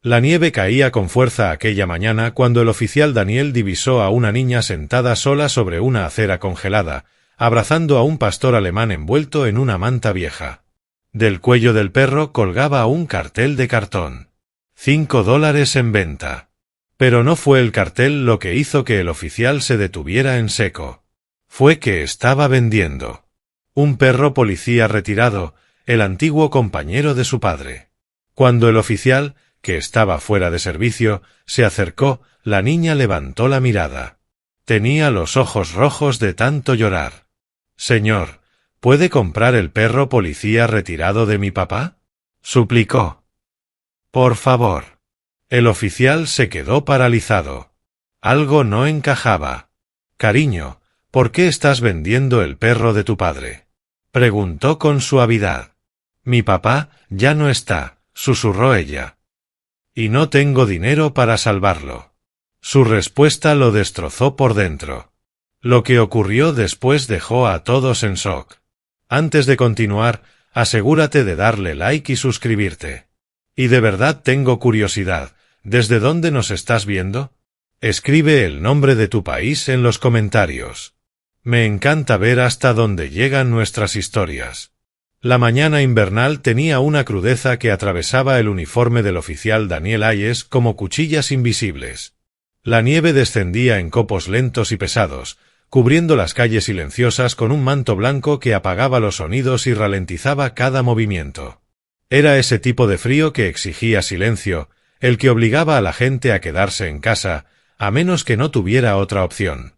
La nieve caía con fuerza aquella mañana cuando el oficial Daniel divisó a una niña sentada sola sobre una acera congelada, abrazando a un pastor alemán envuelto en una manta vieja. Del cuello del perro colgaba un cartel de cartón. $5 en venta. Pero no fue el cartel lo que hizo que el oficial se detuviera en seco. Fue que estaba vendiendo un perro policía retirado, el antiguo compañero de su padre. Cuando el oficial, que estaba fuera de servicio, se acercó, la niña levantó la mirada. Tenía los ojos rojos de tanto llorar. «Señor, ¿puede comprar el perro policía retirado de mi papá?», suplicó. «Por favor». El oficial se quedó paralizado. Algo no encajaba. «Cariño, ¿por qué estás vendiendo el perro de tu padre?», preguntó con suavidad. «Mi papá ya no está», susurró ella. «Y no tengo dinero para salvarlo». Su respuesta lo destrozó por dentro. Lo que ocurrió después dejó a todos en shock. Antes de continuar, asegúrate de darle like y suscribirte. Y de verdad tengo curiosidad, ¿desde dónde nos estás viendo? Escribe el nombre de tu país en los comentarios. Me encanta ver hasta dónde llegan nuestras historias. La mañana invernal tenía una crudeza que atravesaba el uniforme del oficial Daniel Hayes como cuchillas invisibles. La nieve descendía en copos lentos y pesados, cubriendo las calles silenciosas con un manto blanco que apagaba los sonidos y ralentizaba cada movimiento. Era ese tipo de frío que exigía silencio, el que obligaba a la gente a quedarse en casa, a menos que no tuviera otra opción.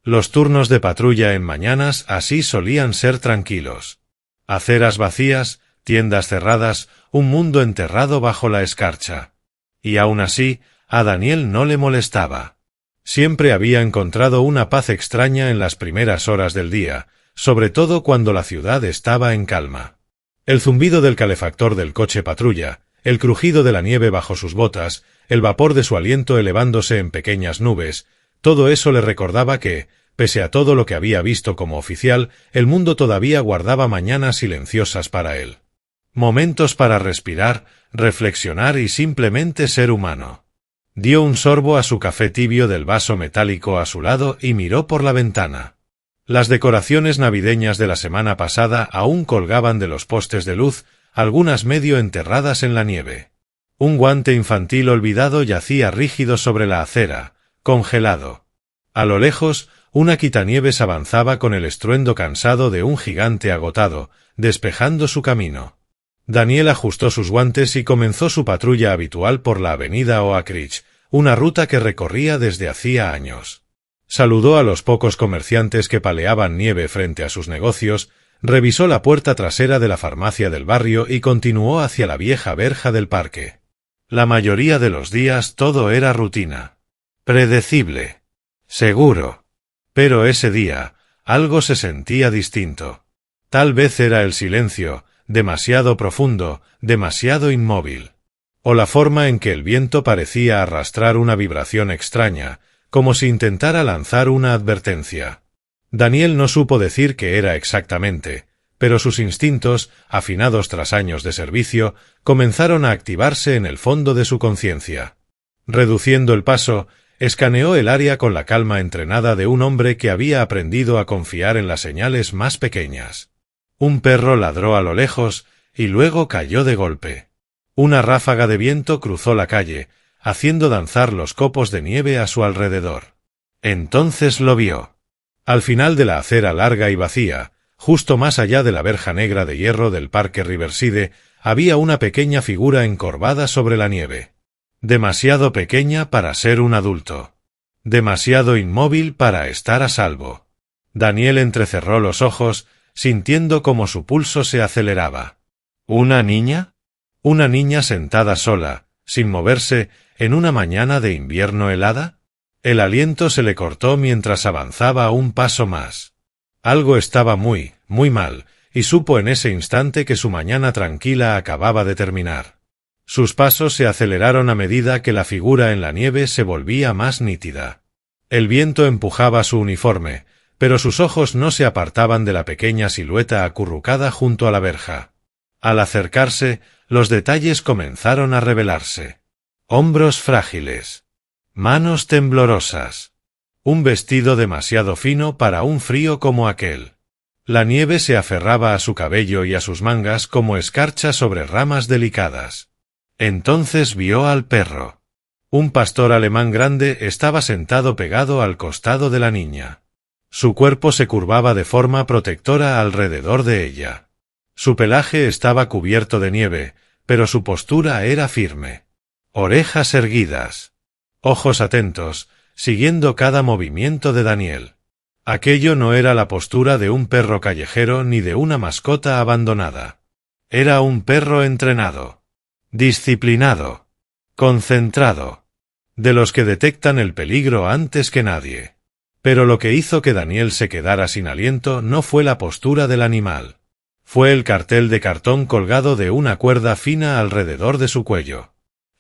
Los turnos de patrulla en mañanas así solían ser tranquilos. Aceras vacías, tiendas cerradas, un mundo enterrado bajo la escarcha. Y aún así, a Daniel no le molestaba. Siempre había encontrado una paz extraña en las primeras horas del día, sobre todo cuando la ciudad estaba en calma. El zumbido del calefactor del coche patrulla, el crujido de la nieve bajo sus botas, el vapor de su aliento elevándose en pequeñas nubes, todo eso le recordaba que, pese a todo lo que había visto como oficial, el mundo todavía guardaba mañanas silenciosas para él. Momentos para respirar, reflexionar y simplemente ser humano. Dio un sorbo a su café tibio del vaso metálico a su lado y miró por la ventana. Las decoraciones navideñas de la semana pasada aún colgaban de los postes de luz, algunas medio enterradas en la nieve. Un guante infantil olvidado yacía rígido sobre la acera, congelado. A lo lejos, una quitanieves avanzaba con el estruendo cansado de un gigante agotado, despejando su camino. Daniel ajustó sus guantes y comenzó su patrulla habitual por la avenida Oak Ridge, una ruta que recorría desde hacía años. Saludó a los pocos comerciantes que paleaban nieve frente a sus negocios, revisó la puerta trasera de la farmacia del barrio y continuó hacia la vieja verja del parque. La mayoría de los días todo era rutina. Predecible. Seguro. Pero ese día, algo se sentía distinto. Tal vez era el silencio, demasiado profundo, demasiado inmóvil. O la forma en que el viento parecía arrastrar una vibración extraña, como si intentara lanzar una advertencia. Daniel no supo decir qué era exactamente, pero sus instintos, afinados tras años de servicio, comenzaron a activarse en el fondo de su conciencia. Reduciendo el paso, escaneó el área con la calma entrenada de un hombre que había aprendido a confiar en las señales más pequeñas. Un perro ladró a lo lejos y luego cayó de golpe. Una ráfaga de viento cruzó la calle, haciendo danzar los copos de nieve a su alrededor. Entonces lo vio. Al final de la acera larga y vacía, justo más allá de la verja negra de hierro del parque Riverside, había una pequeña figura encorvada sobre la nieve. Demasiado pequeña para ser un adulto. Demasiado inmóvil para estar a salvo. Daniel entrecerró los ojos, sintiendo como su pulso se aceleraba. ¿Una niña? Una niña sentada sola, sin moverse, en una mañana de invierno helada. El aliento se le cortó mientras avanzaba un paso más. Algo estaba muy mal, y supo en ese instante que su mañana tranquila acababa de terminar. Sus pasos se aceleraron a medida que la figura en la nieve se volvía más nítida. El viento empujaba su uniforme, pero sus ojos no se apartaban de la pequeña silueta acurrucada junto a la verja. Al acercarse, los detalles comenzaron a revelarse. hombros frágiles, manos temblorosas, un vestido demasiado fino para un frío como aquel. La nieve se aferraba a su cabello y a sus mangas como escarcha sobre ramas delicadas. Entonces vio al perro. Un pastor alemán grande estaba sentado pegado al costado de la niña. Su cuerpo se curvaba de forma protectora alrededor de ella. Su pelaje estaba cubierto de nieve, pero su postura era firme. Orejas erguidas. Ojos atentos, siguiendo cada movimiento de Daniel. Aquello no era la postura de un perro callejero ni de una mascota abandonada. Era un perro entrenado, disciplinado, concentrado, de los que detectan el peligro antes que nadie. Pero lo que hizo que Daniel se quedara sin aliento no fue la postura del animal. Fue el cartel de cartón colgado de una cuerda fina alrededor de su cuello.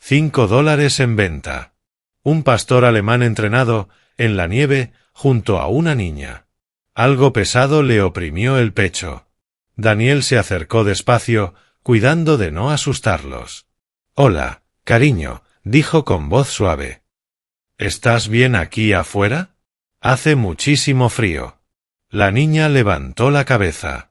$5 en venta. Un pastor alemán entrenado, en la nieve, junto a una niña. Algo pesado le oprimió el pecho. Daniel se acercó despacio, cuidando de no asustarlos. «Hola, cariño», dijo con voz suave. «¿Estás bien aquí afuera? Hace muchísimo frío». La niña levantó la cabeza.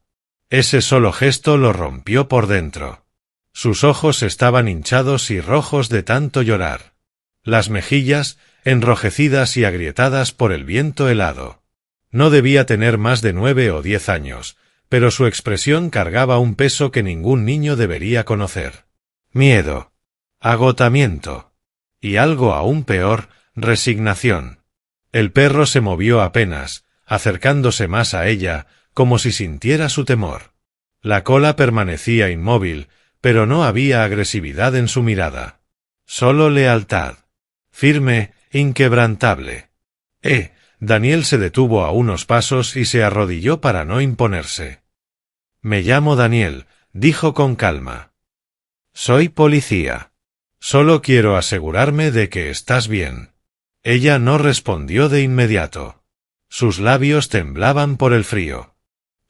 Ese solo gesto lo rompió por dentro. Sus ojos estaban hinchados y rojos de tanto llorar. Las mejillas, enrojecidas y agrietadas por el viento helado. No debía tener más de 9 o 10 años, pero su expresión cargaba un peso que ningún niño debería conocer. Miedo, agotamiento, y algo aún peor, resignación. El perro se movió apenas, acercándose más a ella, como si sintiera su temor. La cola permanecía inmóvil, pero no había agresividad en su mirada. Solo lealtad. Firme, inquebrantable. Daniel se detuvo a unos pasos y se arrodilló para no imponerse. «Me llamo Daniel», dijo con calma. «Soy policía. Solo quiero asegurarme de que estás bien». Ella no respondió de inmediato. Sus labios temblaban por el frío.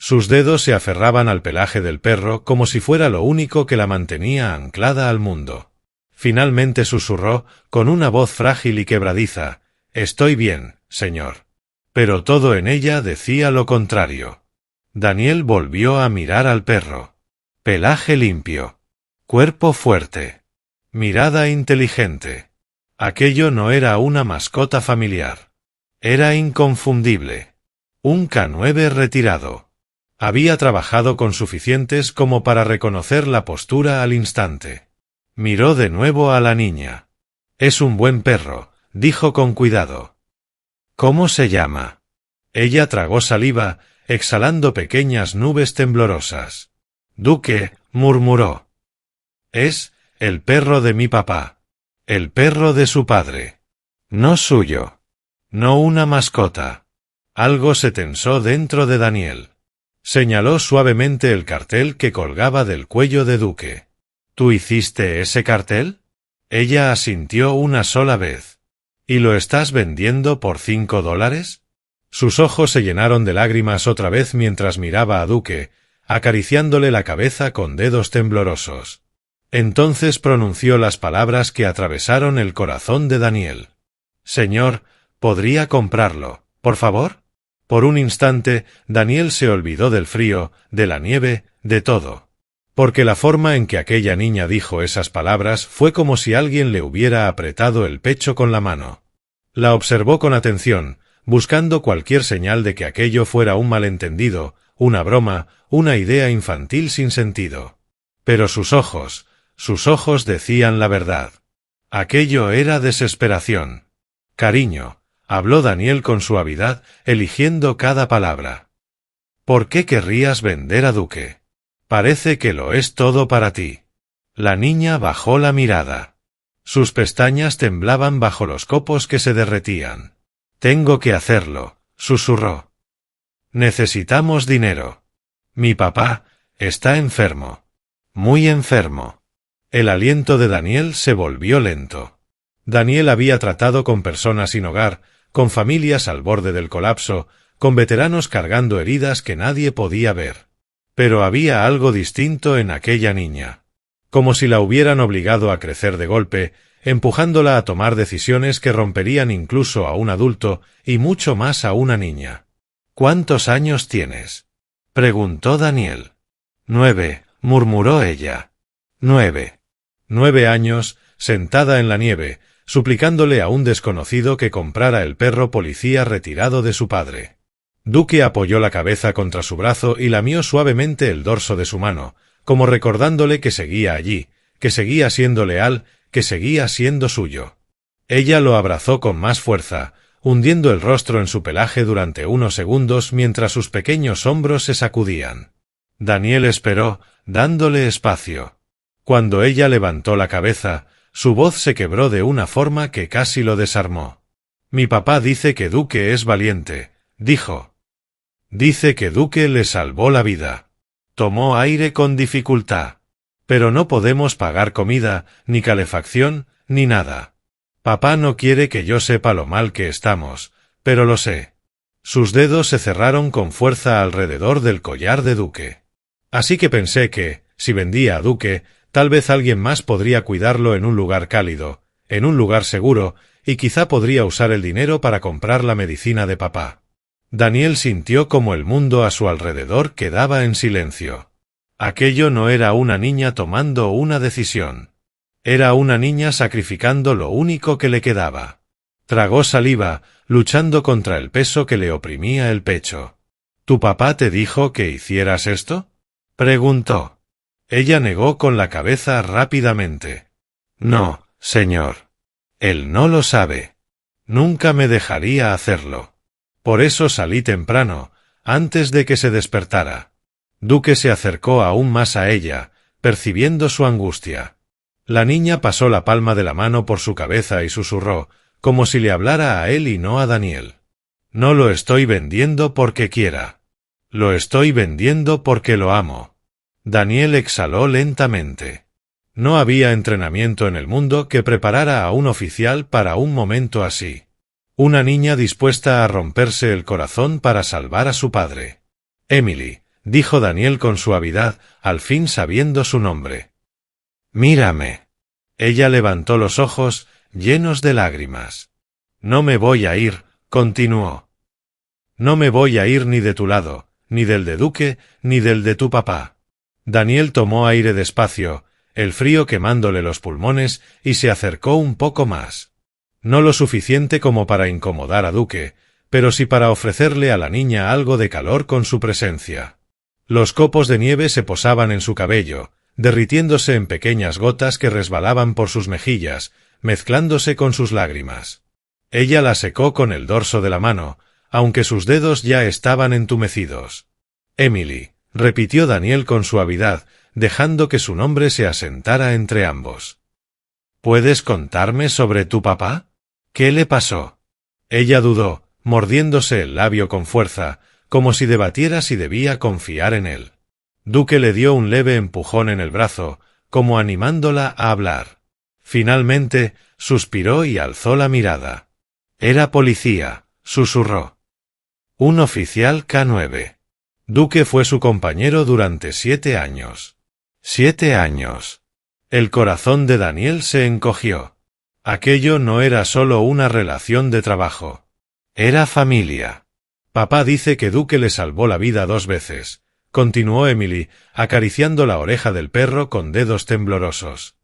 Sus dedos se aferraban al pelaje del perro como si fuera lo único que la mantenía anclada al mundo. Finalmente susurró, con una voz frágil y quebradiza: «Estoy bien, señor». Pero todo en ella decía lo contrario. Daniel volvió a mirar al perro. Pelaje limpio. Cuerpo fuerte. Mirada inteligente. Aquello no era una mascota familiar. Era inconfundible. Un K9 retirado. Había trabajado con suficientes como para reconocer la postura al instante. Miró de nuevo a la niña. «Es un buen perro», dijo con cuidado. «¿Cómo se llama?» Ella tragó saliva, exhalando pequeñas nubes temblorosas. «Duque», murmuró. «Es el perro de mi papá. El perro de su padre. No suyo. No una mascota». Algo se tensó dentro de Daniel. Señaló suavemente el cartel que colgaba del cuello de Duque. «¿Tú hiciste ese cartel?» Ella asintió una sola vez. «¿Y lo estás vendiendo por $5?» Sus ojos se llenaron de lágrimas otra vez mientras miraba a Duque, acariciándole la cabeza con dedos temblorosos. Entonces pronunció las palabras que atravesaron el corazón de Daniel. «Señor, ¿podría comprarlo, por favor?» Por un instante, Daniel se olvidó del frío, de la nieve, de todo. Porque la forma en que aquella niña dijo esas palabras fue como si alguien le hubiera apretado el pecho con la mano. La observó con atención, buscando cualquier señal de que aquello fuera un malentendido, una broma, una idea infantil sin sentido. Pero sus ojos decían la verdad. Aquello era desesperación. «Cariño», habló Daniel con suavidad, eligiendo cada palabra. «¿Por qué querrías vender a Duque? Parece que lo es todo para ti». La niña bajó la mirada. Sus pestañas temblaban bajo los copos que se derretían. «Tengo que hacerlo», susurró. «Necesitamos dinero. Mi papá está enfermo. Muy enfermo». El aliento de Daniel se volvió lento. Daniel había tratado con personas sin hogar, con familias al borde del colapso, con veteranos cargando heridas que nadie podía ver. Pero había algo distinto en aquella niña. Como si la hubieran obligado a crecer de golpe, empujándola a tomar decisiones que romperían incluso a un adulto y mucho más a una niña. —¿Cuántos años tienes? —preguntó Daniel. 9, murmuró ella. 9. 9 años, sentada en la nieve, suplicándole a un desconocido que comprara el perro policía retirado de su padre. Duque apoyó la cabeza contra su brazo y lamió suavemente el dorso de su mano, como recordándole que seguía allí, que seguía siendo leal, que seguía siendo suyo. Ella lo abrazó con más fuerza, hundiendo el rostro en su pelaje durante unos segundos mientras sus pequeños hombros se sacudían. Daniel esperó, dándole espacio. Cuando ella levantó la cabeza, su voz se quebró de una forma que casi lo desarmó. «Mi papá dice que Duque es valiente», dijo. «Dice que Duque le salvó la vida». Tomó aire con dificultad. «Pero no podemos pagar comida, ni calefacción, ni nada. Papá no quiere que yo sepa lo mal que estamos, pero lo sé». Sus dedos se cerraron con fuerza alrededor del collar de Duque. «Así que pensé que, si vendía a Duque, tal vez alguien más podría cuidarlo en un lugar cálido, en un lugar seguro, y quizá podría usar el dinero para comprar la medicina de papá». Daniel sintió como el mundo a su alrededor quedaba en silencio. Aquello no era una niña tomando una decisión. Era una niña sacrificando lo único que le quedaba. Tragó saliva, luchando contra el peso que le oprimía el pecho. «¿Tu papá te dijo que hicieras esto?», preguntó. Ella negó con la cabeza rápidamente. «No, señor. Él no lo sabe. Nunca me dejaría hacerlo. Por eso salí temprano, antes de que se despertara». Duque se acercó aún más a ella, percibiendo su angustia. La niña pasó la palma de la mano por su cabeza y susurró, como si le hablara a él y no a Daniel. «No lo estoy vendiendo porque quiera. Lo estoy vendiendo porque lo amo». Daniel exhaló lentamente. No había entrenamiento en el mundo que preparara a un oficial para un momento así. Una niña dispuesta a romperse el corazón para salvar a su padre. «Emily», dijo Daniel con suavidad, al fin sabiendo su nombre. «Mírame». Ella levantó los ojos, llenos de lágrimas. «No me voy a ir», continuó. «No me voy a ir ni de tu lado, ni del de Duque, ni del de tu papá». Daniel tomó aire despacio, el frío quemándole los pulmones, y se acercó un poco más. No lo suficiente como para incomodar a Duque, pero sí para ofrecerle a la niña algo de calor con su presencia. Los copos de nieve se posaban en su cabello, derritiéndose en pequeñas gotas que resbalaban por sus mejillas, mezclándose con sus lágrimas. Ella la secó con el dorso de la mano, aunque sus dedos ya estaban entumecidos. «Emily», repitió Daniel con suavidad, dejando que su nombre se asentara entre ambos. «¿Puedes contarme sobre tu papá? ¿Qué le pasó?». Ella dudó, mordiéndose el labio con fuerza, como si debatiera si debía confiar en él. Duque le dio un leve empujón en el brazo, como animándola a hablar. Finalmente, suspiró y alzó la mirada. «Era policía», susurró. «Un oficial K9. Duque fue su compañero durante 7 años. 7 años. El corazón de Daniel se encogió. Aquello no era solo una relación de trabajo. Era familia. «Papá dice que Duque le salvó la vida 2 veces», continuó Emily, acariciando la oreja del perro con dedos temblorosos.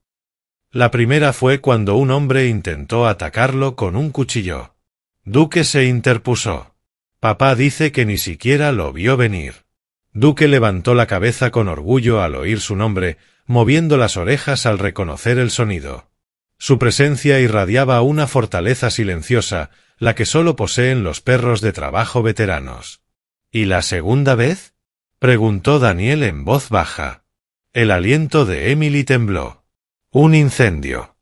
«La primera fue cuando un hombre intentó atacarlo con un cuchillo. Duque se interpuso. Papá dice que ni siquiera lo vio venir». Duque levantó la cabeza con orgullo al oír su nombre, moviendo las orejas al reconocer el sonido. Su presencia irradiaba una fortaleza silenciosa, la que solo poseen los perros de trabajo veteranos. «¿Y la segunda vez?», preguntó Daniel en voz baja. El aliento de Emily tembló. «Un incendio.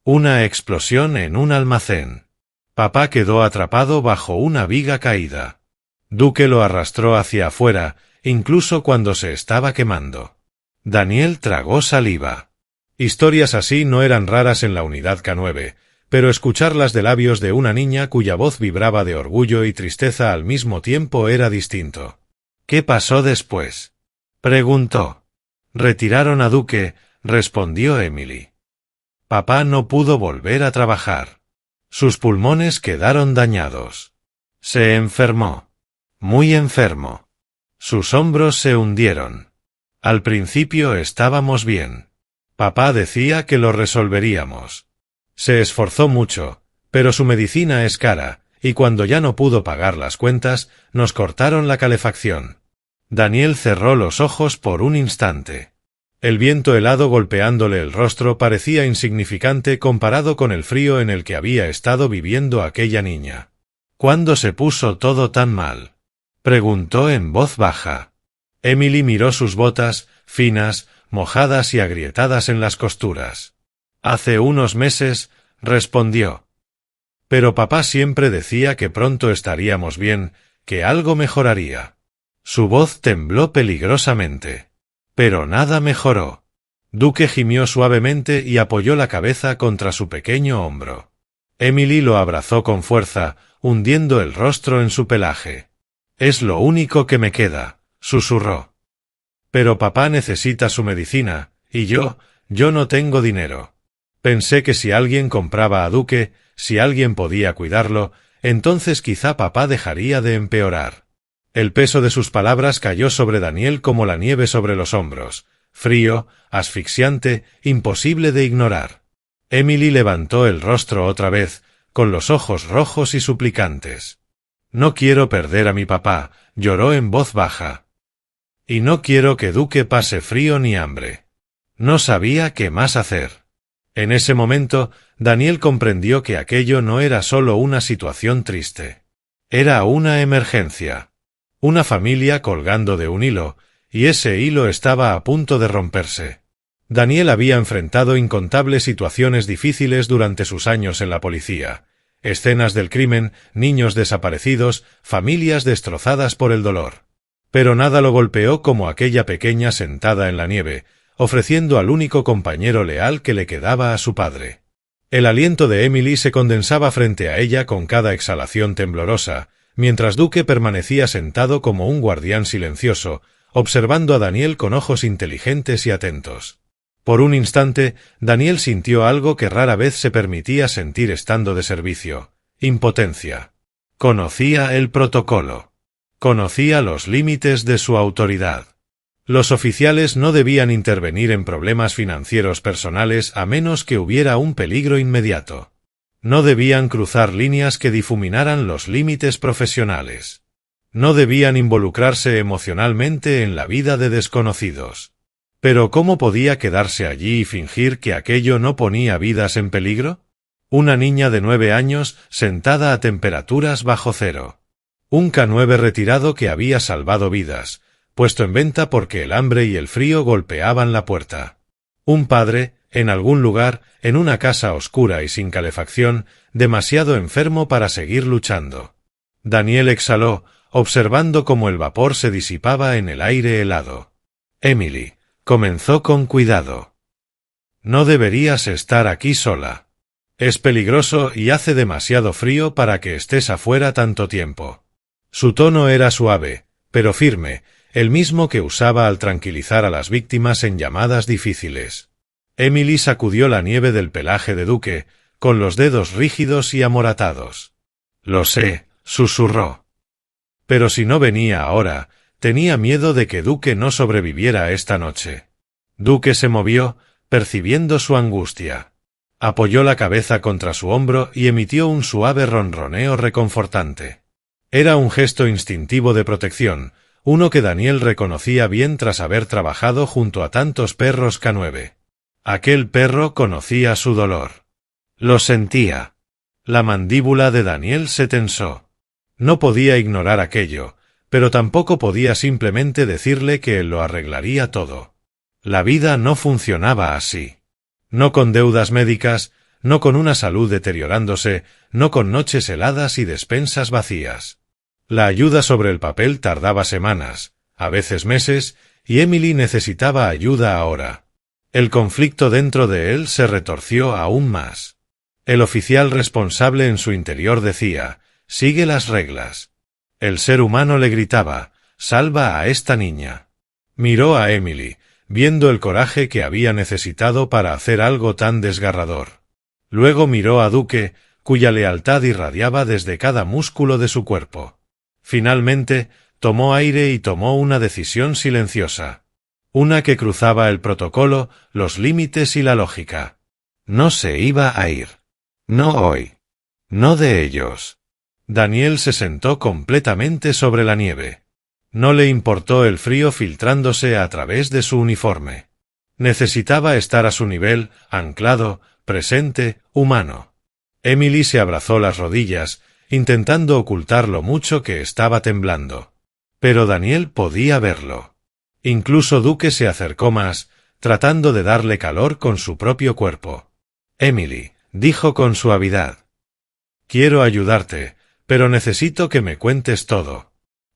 Una explosión en un almacén. Papá quedó atrapado bajo una viga caída. Duque lo arrastró hacia afuera, incluso cuando se estaba quemando». Daniel tragó saliva. Historias así no eran raras en la unidad K9, pero escucharlas de labios de una niña cuya voz vibraba de orgullo y tristeza al mismo tiempo era distinto. «¿Qué pasó después?», preguntó. «Retiraron a Duque», respondió Emily. Papá no pudo volver a trabajar. Sus pulmones quedaron dañados. Se enfermó. Muy enfermo. Sus hombros se hundieron. Al principio estábamos bien. Papá decía que lo resolveríamos. Se esforzó mucho, pero su medicina es cara, y cuando ya no pudo pagar las cuentas, nos cortaron la calefacción. Daniel cerró los ojos por un instante. El viento helado golpeándole el rostro parecía insignificante comparado con el frío en el que había estado viviendo aquella niña. ¿Cuándo se puso todo tan mal?, preguntó en voz baja. Emily miró sus botas, finas, mojadas y agrietadas en las costuras. Hace unos meses, respondió. Pero papá siempre decía que pronto estaríamos bien, que algo mejoraría. Su voz tembló peligrosamente. Pero nada mejoró. Duque gimió suavemente y apoyó la cabeza contra su pequeño hombro. Emily lo abrazó con fuerza, hundiendo el rostro en su pelaje. «Es lo único que me queda», susurró. «Pero papá necesita su medicina, y yo no tengo dinero». Pensé que si alguien compraba a Duque, si alguien podía cuidarlo, entonces quizá papá dejaría de empeorar. El peso de sus palabras cayó sobre Daniel como la nieve sobre los hombros, frío, asfixiante, imposible de ignorar. Emily levantó el rostro otra vez, con los ojos rojos y suplicantes. «No quiero perder a mi papá», lloró en voz baja. «Y no quiero que Duque pase frío ni hambre». No sabía qué más hacer. En ese momento, Daniel comprendió que aquello no era solo una situación triste. Era una emergencia. Una familia colgando de un hilo, y ese hilo estaba a punto de romperse. Daniel había enfrentado incontables situaciones difíciles durante sus años en la policía. Escenas del crimen, niños desaparecidos, familias destrozadas por el dolor. Pero nada lo golpeó como aquella pequeña sentada en la nieve, ofreciendo al único compañero leal que le quedaba a su padre. El aliento de Emily se condensaba frente a ella con cada exhalación temblorosa, mientras Duque permanecía sentado como un guardián silencioso, observando a Daniel con ojos inteligentes y atentos. Por un instante, Daniel sintió algo que rara vez se permitía sentir estando de servicio: impotencia. Conocía el protocolo. Conocía los límites de su autoridad. Los oficiales no debían intervenir en problemas financieros personales a menos que hubiera un peligro inmediato. No debían cruzar líneas que difuminaran los límites profesionales. No debían involucrarse emocionalmente en la vida de desconocidos. Pero ¿cómo podía quedarse allí y fingir que aquello no ponía vidas en peligro? Una niña de 9 años sentada a temperaturas bajo cero. Un K9 retirado que había salvado vidas, puesto en venta porque el hambre y el frío golpeaban la puerta. Un padre, en algún lugar, en una casa oscura y sin calefacción, demasiado enfermo para seguir luchando. Daniel exhaló, observando cómo el vapor se disipaba en el aire helado. Emily, comenzó con cuidado. No deberías estar aquí sola. Es peligroso y hace demasiado frío para que estés afuera tanto tiempo. Su tono era suave, pero firme, el mismo que usaba al tranquilizar a las víctimas en llamadas difíciles. Emily sacudió la nieve del pelaje de Duque, con los dedos rígidos y amoratados. «Lo sé», susurró. Pero si no venía ahora, tenía miedo de que Duque no sobreviviera esta noche. Duque se movió, percibiendo su angustia. Apoyó la cabeza contra su hombro y emitió un suave ronroneo reconfortante. Era un gesto instintivo de protección, uno que Daniel reconocía bien tras haber trabajado junto a tantos perros K9. Aquel perro conocía su dolor. Lo sentía. La mandíbula de Daniel se tensó. No podía ignorar aquello, pero tampoco podía simplemente decirle que él lo arreglaría todo. La vida no funcionaba así. No con deudas médicas, no con una salud deteriorándose, no con noches heladas y despensas vacías. La ayuda sobre el papel tardaba semanas, a veces meses, y Emily necesitaba ayuda ahora. El conflicto dentro de él se retorció aún más. El oficial responsable en su interior decía: «Sigue las reglas». El ser humano le gritaba: «Salva a esta niña». Miró a Emily, viendo el coraje que había necesitado para hacer algo tan desgarrador. Luego miró a Duque, cuya lealtad irradiaba desde cada músculo de su cuerpo. Finalmente, tomó aire y tomó una decisión silenciosa. Una que cruzaba el protocolo, los límites y la lógica. No se iba a ir. No hoy. No de ellos. Daniel se sentó completamente sobre la nieve. No le importó el frío filtrándose a través de su uniforme. Necesitaba estar a su nivel, anclado, presente, humano. Emily se abrazó las rodillas, intentando ocultar lo mucho que estaba temblando. Pero Daniel podía verlo. Incluso Duque se acercó más, tratando de darle calor con su propio cuerpo. Emily, dijo con suavidad. Quiero ayudarte, pero necesito que me cuentes todo.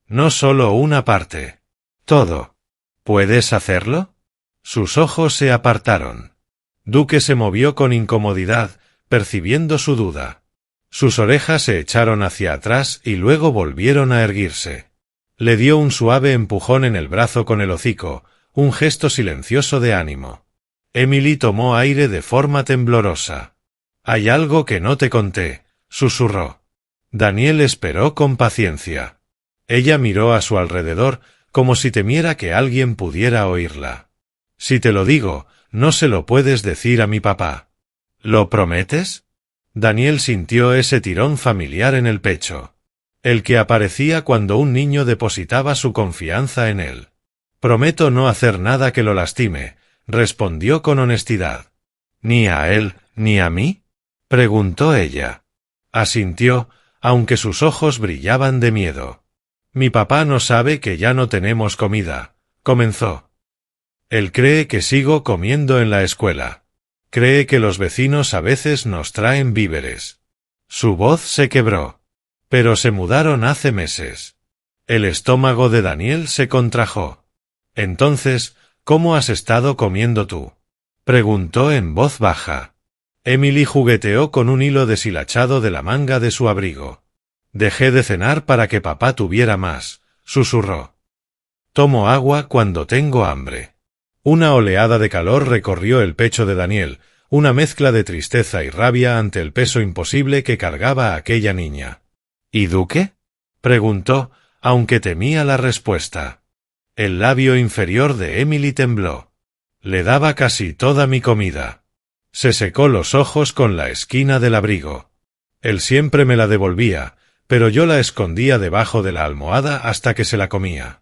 No solo una parte. Todo. ¿Puedes hacerlo? Sus ojos se apartaron. Duque se movió con incomodidad, percibiendo su duda. Sus orejas se echaron hacia atrás y luego volvieron a erguirse. Le dio un suave empujón en el brazo con el hocico, un gesto silencioso de ánimo. Emily tomó aire de forma temblorosa. «Hay algo que no te conté», susurró. Daniel esperó con paciencia. Ella miró a su alrededor, como si temiera que alguien pudiera oírla. «Si te lo digo, no se lo puedes decir a mi papá». «¿Lo prometes?» Daniel sintió ese tirón familiar en el pecho. El que aparecía cuando un niño depositaba su confianza en él. «Prometo no hacer nada que lo lastime», respondió con honestidad. «¿Ni a él, ni a mí?», preguntó ella. Asintió, aunque sus ojos brillaban de miedo. «Mi papá no sabe que ya no tenemos comida», comenzó. «Él cree que sigo comiendo en la escuela. Cree que los vecinos a veces nos traen víveres». Su voz se quebró. «Pero se mudaron hace meses». El estómago de Daniel se contrajo. «Entonces, ¿cómo has estado comiendo tú?», preguntó en voz baja. Emily jugueteó con un hilo deshilachado de la manga de su abrigo. «Dejé de cenar para que papá tuviera más», susurró. «Tomo agua cuando tengo hambre». Una oleada de calor recorrió el pecho de Daniel, una mezcla de tristeza y rabia ante el peso imposible que cargaba aquella niña. «¿Y Duque?», preguntó, aunque temía la respuesta. El labio inferior de Emily tembló. «Le daba casi toda mi comida». Se secó los ojos con la esquina del abrigo. «Él siempre me la devolvía, pero yo la escondía debajo de la almohada hasta que se la comía».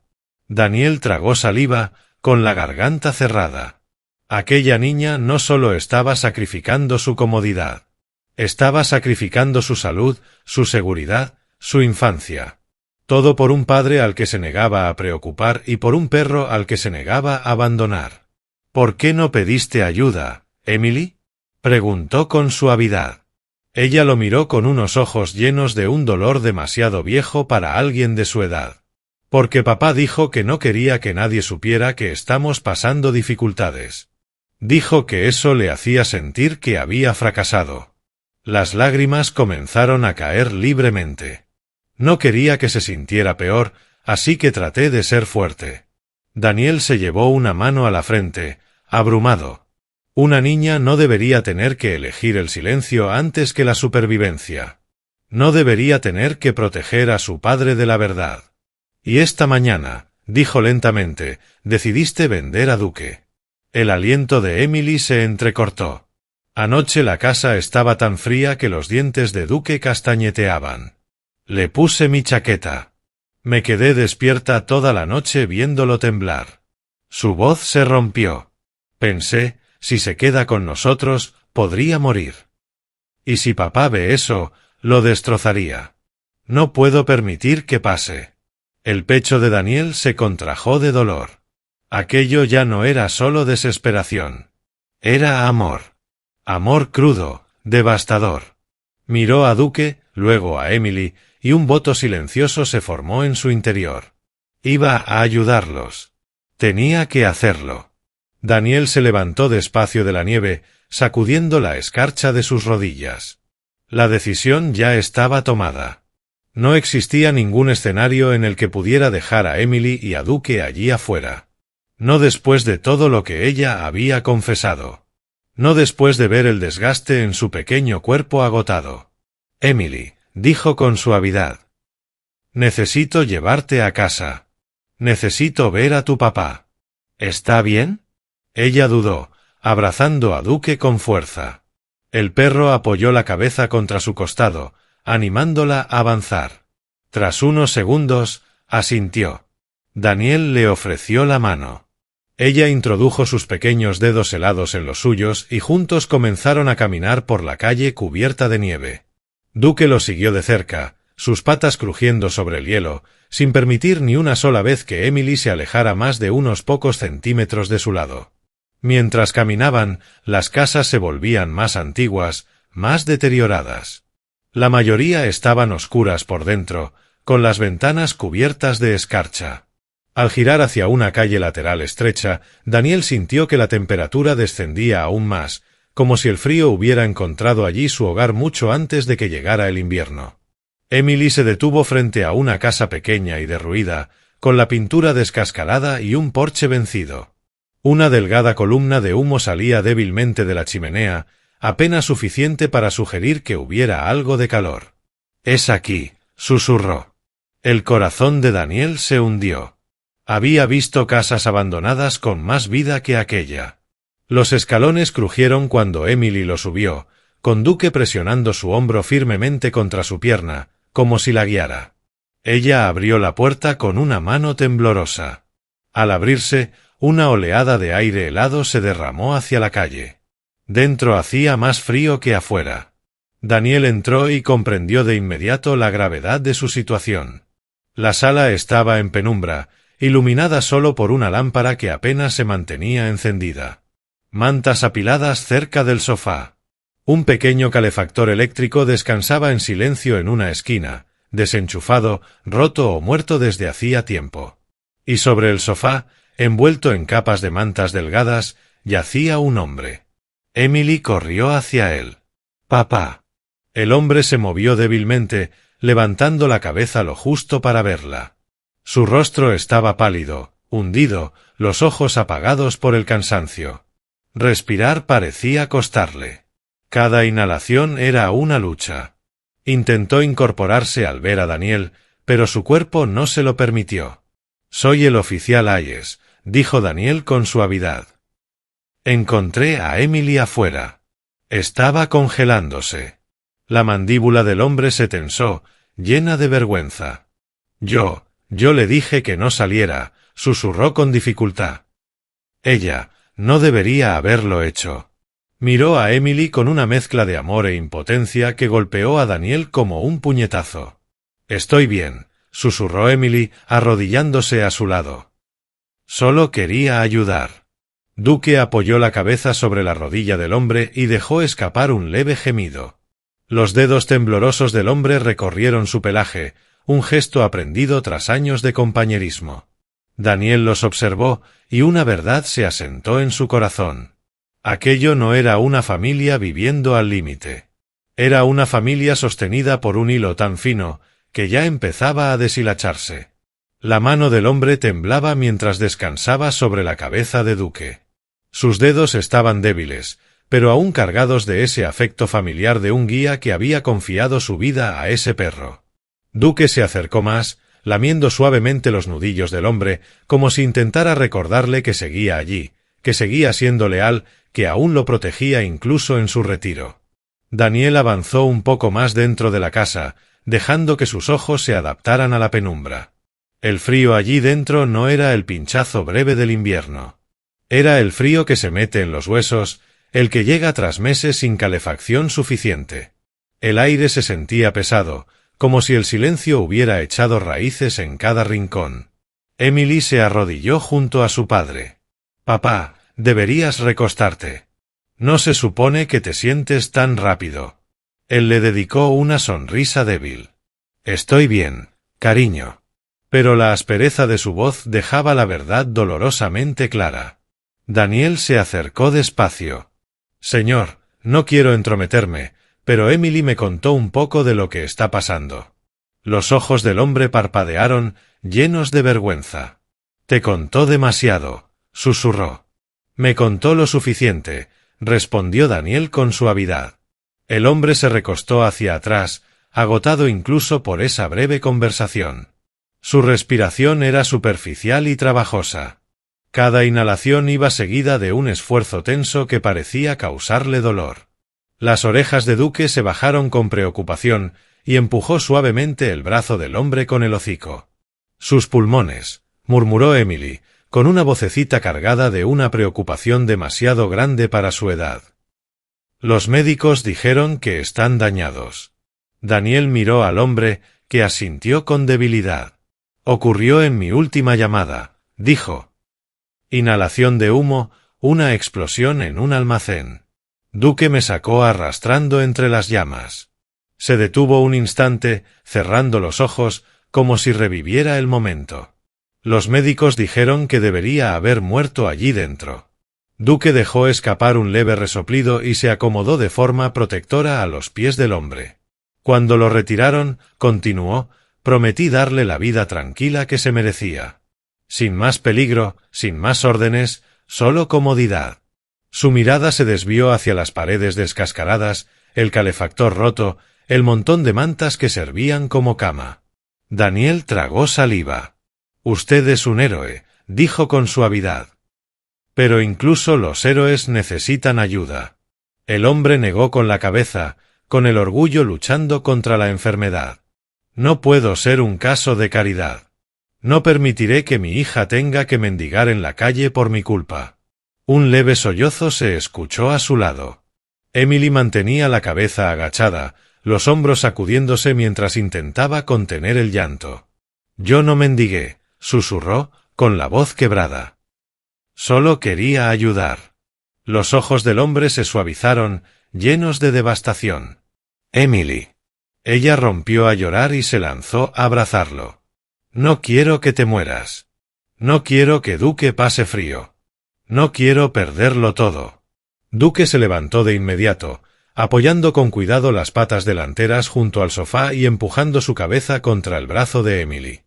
Daniel tragó saliva, con la garganta cerrada. Aquella niña no solo estaba sacrificando su comodidad. Estaba sacrificando su salud, su seguridad, su infancia. Todo por un padre al que se negaba a preocupar y por un perro al que se negaba a abandonar. «¿Por qué no pediste ayuda, Emily?», preguntó con suavidad. Ella lo miró con unos ojos llenos de un dolor demasiado viejo para alguien de su edad. «Porque papá dijo que no quería que nadie supiera que estamos pasando dificultades. Dijo que eso le hacía sentir que había fracasado». Las lágrimas comenzaron a caer libremente. «No quería que se sintiera peor, así que traté de ser fuerte». Daniel se llevó una mano a la frente, abrumado. Una niña no debería tener que elegir el silencio antes que la supervivencia. No debería tener que proteger a su padre de la verdad. «Y esta mañana», dijo lentamente, «decidiste vender a Duque». El aliento de Emily se entrecortó. Anoche la casa estaba tan fría que los dientes de Duque castañeteaban. «Le puse mi chaqueta. Me quedé despierta toda la noche viéndolo temblar». Su voz se rompió. «Pensé, si se queda con nosotros, podría morir. Y si papá ve eso, lo destrozaría. No puedo permitir que pase». El pecho de Daniel se contrajo de dolor. Aquello ya no era solo desesperación. Era amor. Amor crudo, devastador. Miró a Duque, luego a Emily, y un voto silencioso se formó en su interior. Iba a ayudarlos. Tenía que hacerlo. Daniel se levantó despacio de la nieve, sacudiendo la escarcha de sus rodillas. La decisión ya estaba tomada. No existía ningún escenario en el que pudiera dejar a Emily y a Duque allí afuera. No después de todo lo que ella había confesado. No después de ver el desgaste en su pequeño cuerpo agotado. Emily, dijo con suavidad. Necesito llevarte a casa. Necesito ver a tu papá. ¿Está bien? Ella dudó, abrazando a Duke con fuerza. El perro apoyó la cabeza contra su costado, animándola a avanzar. Tras unos segundos, asintió. Daniel le ofreció la mano. Ella introdujo sus pequeños dedos helados en los suyos y juntos comenzaron a caminar por la calle cubierta de nieve. Duke lo siguió de cerca, sus patas crujiendo sobre el hielo, sin permitir ni una sola vez que Emily se alejara más de unos pocos centímetros de su lado. Mientras caminaban, las casas se volvían más antiguas, más deterioradas. La mayoría estaban oscuras por dentro, con las ventanas cubiertas de escarcha. Al girar hacia una calle lateral estrecha, Daniel sintió que la temperatura descendía aún más, como si el frío hubiera encontrado allí su hogar mucho antes de que llegara el invierno. Emily se detuvo frente a una casa pequeña y derruida, con la pintura descascarada y un porche vencido. Una delgada columna de humo salía débilmente de la chimenea, apenas suficiente para sugerir que hubiera algo de calor. «Es aquí», susurró. El corazón de Daniel se hundió. Había visto casas abandonadas con más vida que aquella. Los escalones crujieron cuando Emily lo subió, con Duke presionando su hombro firmemente contra su pierna, como si la guiara. Ella abrió la puerta con una mano temblorosa. Al abrirse, una oleada de aire helado se derramó hacia la calle. Dentro hacía más frío que afuera. Daniel entró y comprendió de inmediato la gravedad de su situación. La sala estaba en penumbra, iluminada solo por una lámpara que apenas se mantenía encendida. Mantas apiladas cerca del sofá. Un pequeño calefactor eléctrico descansaba en silencio en una esquina, desenchufado, roto o muerto desde hacía tiempo. Y sobre el sofá, envuelto en capas de mantas delgadas, yacía un hombre. Emily corrió hacia él. «Papá». El hombre se movió débilmente, levantando la cabeza lo justo para verla. Su rostro estaba pálido, hundido, los ojos apagados por el cansancio. Respirar parecía costarle. Cada inhalación era una lucha. Intentó incorporarse al ver a Daniel, pero su cuerpo no se lo permitió. «Soy el oficial Hayes», dijo Daniel con suavidad. Encontré a Emily afuera. Estaba congelándose. La mandíbula del hombre se tensó, llena de vergüenza. Yo le dije que no saliera», susurró con dificultad. Ella no debería haberlo hecho. Miró a Emily con una mezcla de amor e impotencia que golpeó a Daniel como un puñetazo. «Estoy bien», susurró Emily, arrodillándose a su lado. Solo quería ayudar. Duke apoyó la cabeza sobre la rodilla del hombre y dejó escapar un leve gemido. Los dedos temblorosos del hombre recorrieron su pelaje, un gesto aprendido tras años de compañerismo. Daniel los observó, y una verdad se asentó en su corazón. Aquello no era una familia viviendo al límite. Era una familia sostenida por un hilo tan fino, que ya empezaba a deshilacharse. La mano del hombre temblaba mientras descansaba sobre la cabeza de Duke. Sus dedos estaban débiles, pero aún cargados de ese afecto familiar de un guía que había confiado su vida a ese perro. Duke se acercó más, lamiendo suavemente los nudillos del hombre, como si intentara recordarle que seguía allí, que seguía siendo leal, que aún lo protegía incluso en su retiro. Daniel avanzó un poco más dentro de la casa, dejando que sus ojos se adaptaran a la penumbra. El frío allí dentro no era el pinchazo breve del invierno. Era el frío que se mete en los huesos, el que llega tras meses sin calefacción suficiente. El aire se sentía pesado, como si el silencio hubiera echado raíces en cada rincón. Emily se arrodilló junto a su padre. «Papá, deberías recostarte. No se supone que te sientes tan rápido». Él le dedicó una sonrisa débil. «Estoy bien, cariño». Pero la aspereza de su voz dejaba la verdad dolorosamente clara. Daniel se acercó despacio. «Señor, no quiero entrometerme, pero Emily me contó un poco de lo que está pasando». Los ojos del hombre parpadearon, llenos de vergüenza. «Te contó demasiado», susurró. Me contó lo suficiente, respondió Daniel con suavidad. El hombre se recostó hacia atrás, agotado incluso por esa breve conversación. Su respiración era superficial y trabajosa. Cada inhalación iba seguida de un esfuerzo tenso que parecía causarle dolor. Las orejas de Duque se bajaron con preocupación y empujó suavemente el brazo del hombre con el hocico. Sus pulmones, murmuró Emily, con una vocecita cargada de una preocupación demasiado grande para su edad. Los médicos dijeron que están dañados. Daniel miró al hombre, que asintió con debilidad. Ocurrió en mi última llamada, dijo. Inhalación de humo, una explosión en un almacén. Duque me sacó arrastrando entre las llamas. Se detuvo un instante, cerrando los ojos, como si reviviera el momento. Los médicos dijeron que debería haber muerto allí dentro. Duque dejó escapar un leve resoplido y se acomodó de forma protectora a los pies del hombre. Cuando lo retiraron, continuó, prometí darle la vida tranquila que se merecía. Sin más peligro, sin más órdenes, solo comodidad. Su mirada se desvió hacia las paredes descascaradas, el calefactor roto, el montón de mantas que servían como cama. Daniel tragó saliva. Usted es un héroe, dijo con suavidad. Pero incluso los héroes necesitan ayuda. El hombre negó con la cabeza, con el orgullo luchando contra la enfermedad. No puedo ser un caso de caridad. No permitiré que mi hija tenga que mendigar en la calle por mi culpa. Un leve sollozo se escuchó a su lado. Emily mantenía la cabeza agachada, los hombros sacudiéndose mientras intentaba contener el llanto. Yo no mendigué, susurró, con la voz quebrada. Solo quería ayudar. Los ojos del hombre se suavizaron, llenos de devastación. Emily. Ella rompió a llorar y se lanzó a abrazarlo. No quiero que te mueras. No quiero que Duque pase frío. No quiero perderlo todo. Duque se levantó de inmediato, apoyando con cuidado las patas delanteras junto al sofá y empujando su cabeza contra el brazo de Emily.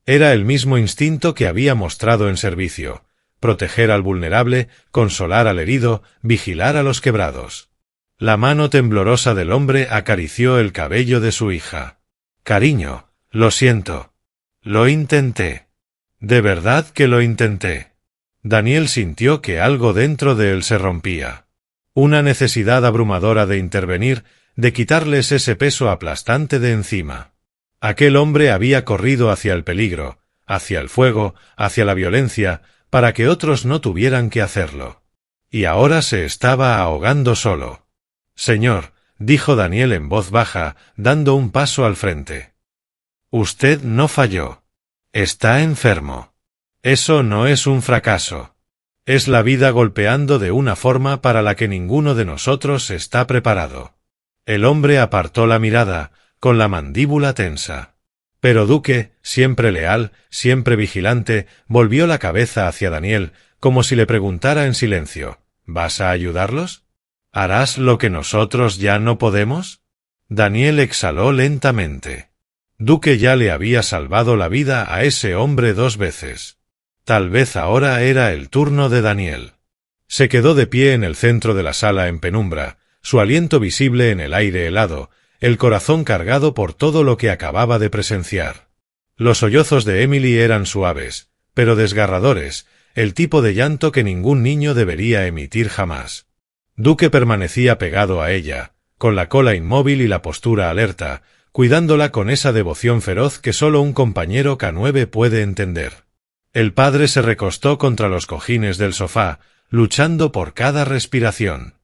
Era el mismo instinto que había mostrado en servicio: proteger al vulnerable, consolar al herido, vigilar a los quebrados. La mano temblorosa del hombre acarició el cabello de su hija. Cariño, lo siento. Lo intenté. De verdad que lo intenté. Daniel sintió que algo dentro de él se rompía. Una necesidad abrumadora de intervenir, de quitarles ese peso aplastante de encima. Aquel hombre había corrido hacia el peligro, hacia el fuego, hacia la violencia, para que otros no tuvieran que hacerlo. Y ahora se estaba ahogando solo. Señor, dijo Daniel en voz baja, dando un paso al frente. Usted no falló. Está enfermo. Eso no es un fracaso. Es la vida golpeando de una forma para la que ninguno de nosotros está preparado. El hombre apartó la mirada, con la mandíbula tensa. Pero Duque, siempre leal, siempre vigilante, volvió la cabeza hacia Daniel, como si le preguntara en silencio: ¿Vas a ayudarlos? ¿Harás lo que nosotros ya no podemos? Daniel exhaló lentamente. Duque ya le había salvado la vida a ese hombre 2 veces. Tal vez ahora era el turno de Daniel. Se quedó de pie en el centro de la sala en penumbra, su aliento visible en el aire helado, el corazón cargado por todo lo que acababa de presenciar. Los sollozos de Emily eran suaves, pero desgarradores, el tipo de llanto que ningún niño debería emitir jamás. Duque permanecía pegado a ella, con la cola inmóvil y la postura alerta, cuidándola con esa devoción feroz que solo un compañero K9 puede entender. El padre se recostó contra los cojines del sofá, luchando por cada respiración.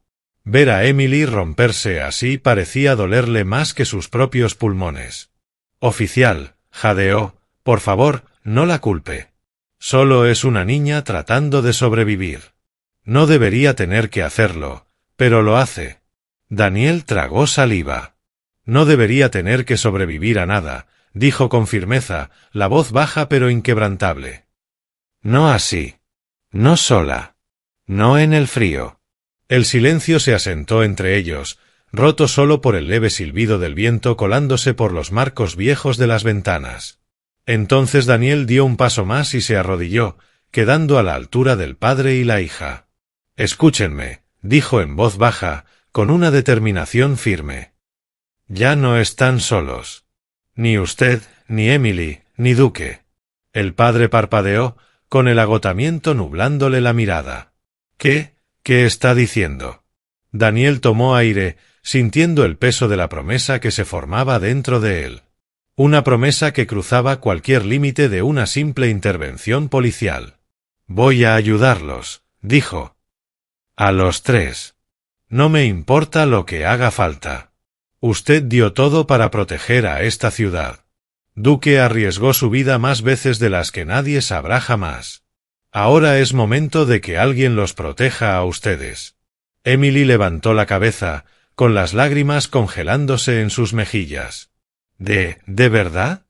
Ver a Emily romperse así parecía dolerle más que sus propios pulmones. Oficial, jadeó, por favor, no la culpe. Solo es una niña tratando de sobrevivir. No debería tener que hacerlo, pero lo hace. Daniel tragó saliva. No debería tener que sobrevivir a nada, dijo con firmeza, la voz baja pero inquebrantable. No así. No sola. No en el frío. El silencio se asentó entre ellos, roto solo por el leve silbido del viento colándose por los marcos viejos de las ventanas. Entonces Daniel dio un paso más y se arrodilló, quedando a la altura del padre y la hija. «Escúchenme», dijo en voz baja, con una determinación firme. «Ya no están solos. Ni usted, ni Emily, ni Duque». El padre parpadeó, con el agotamiento nublándole la mirada. «¿Qué? ¿Qué está diciendo?» Daniel tomó aire, sintiendo el peso de la promesa que se formaba dentro de él. Una promesa que cruzaba cualquier límite de una simple intervención policial. «Voy a ayudarlos», dijo. «A los tres. No me importa lo que haga falta. Usted dio todo para proteger a esta ciudad. Duque arriesgó su vida más veces de las que nadie sabrá jamás. Ahora es momento de que alguien los proteja a ustedes». Emily levantó la cabeza, con las lágrimas congelándose en sus mejillas. ¿De verdad?»,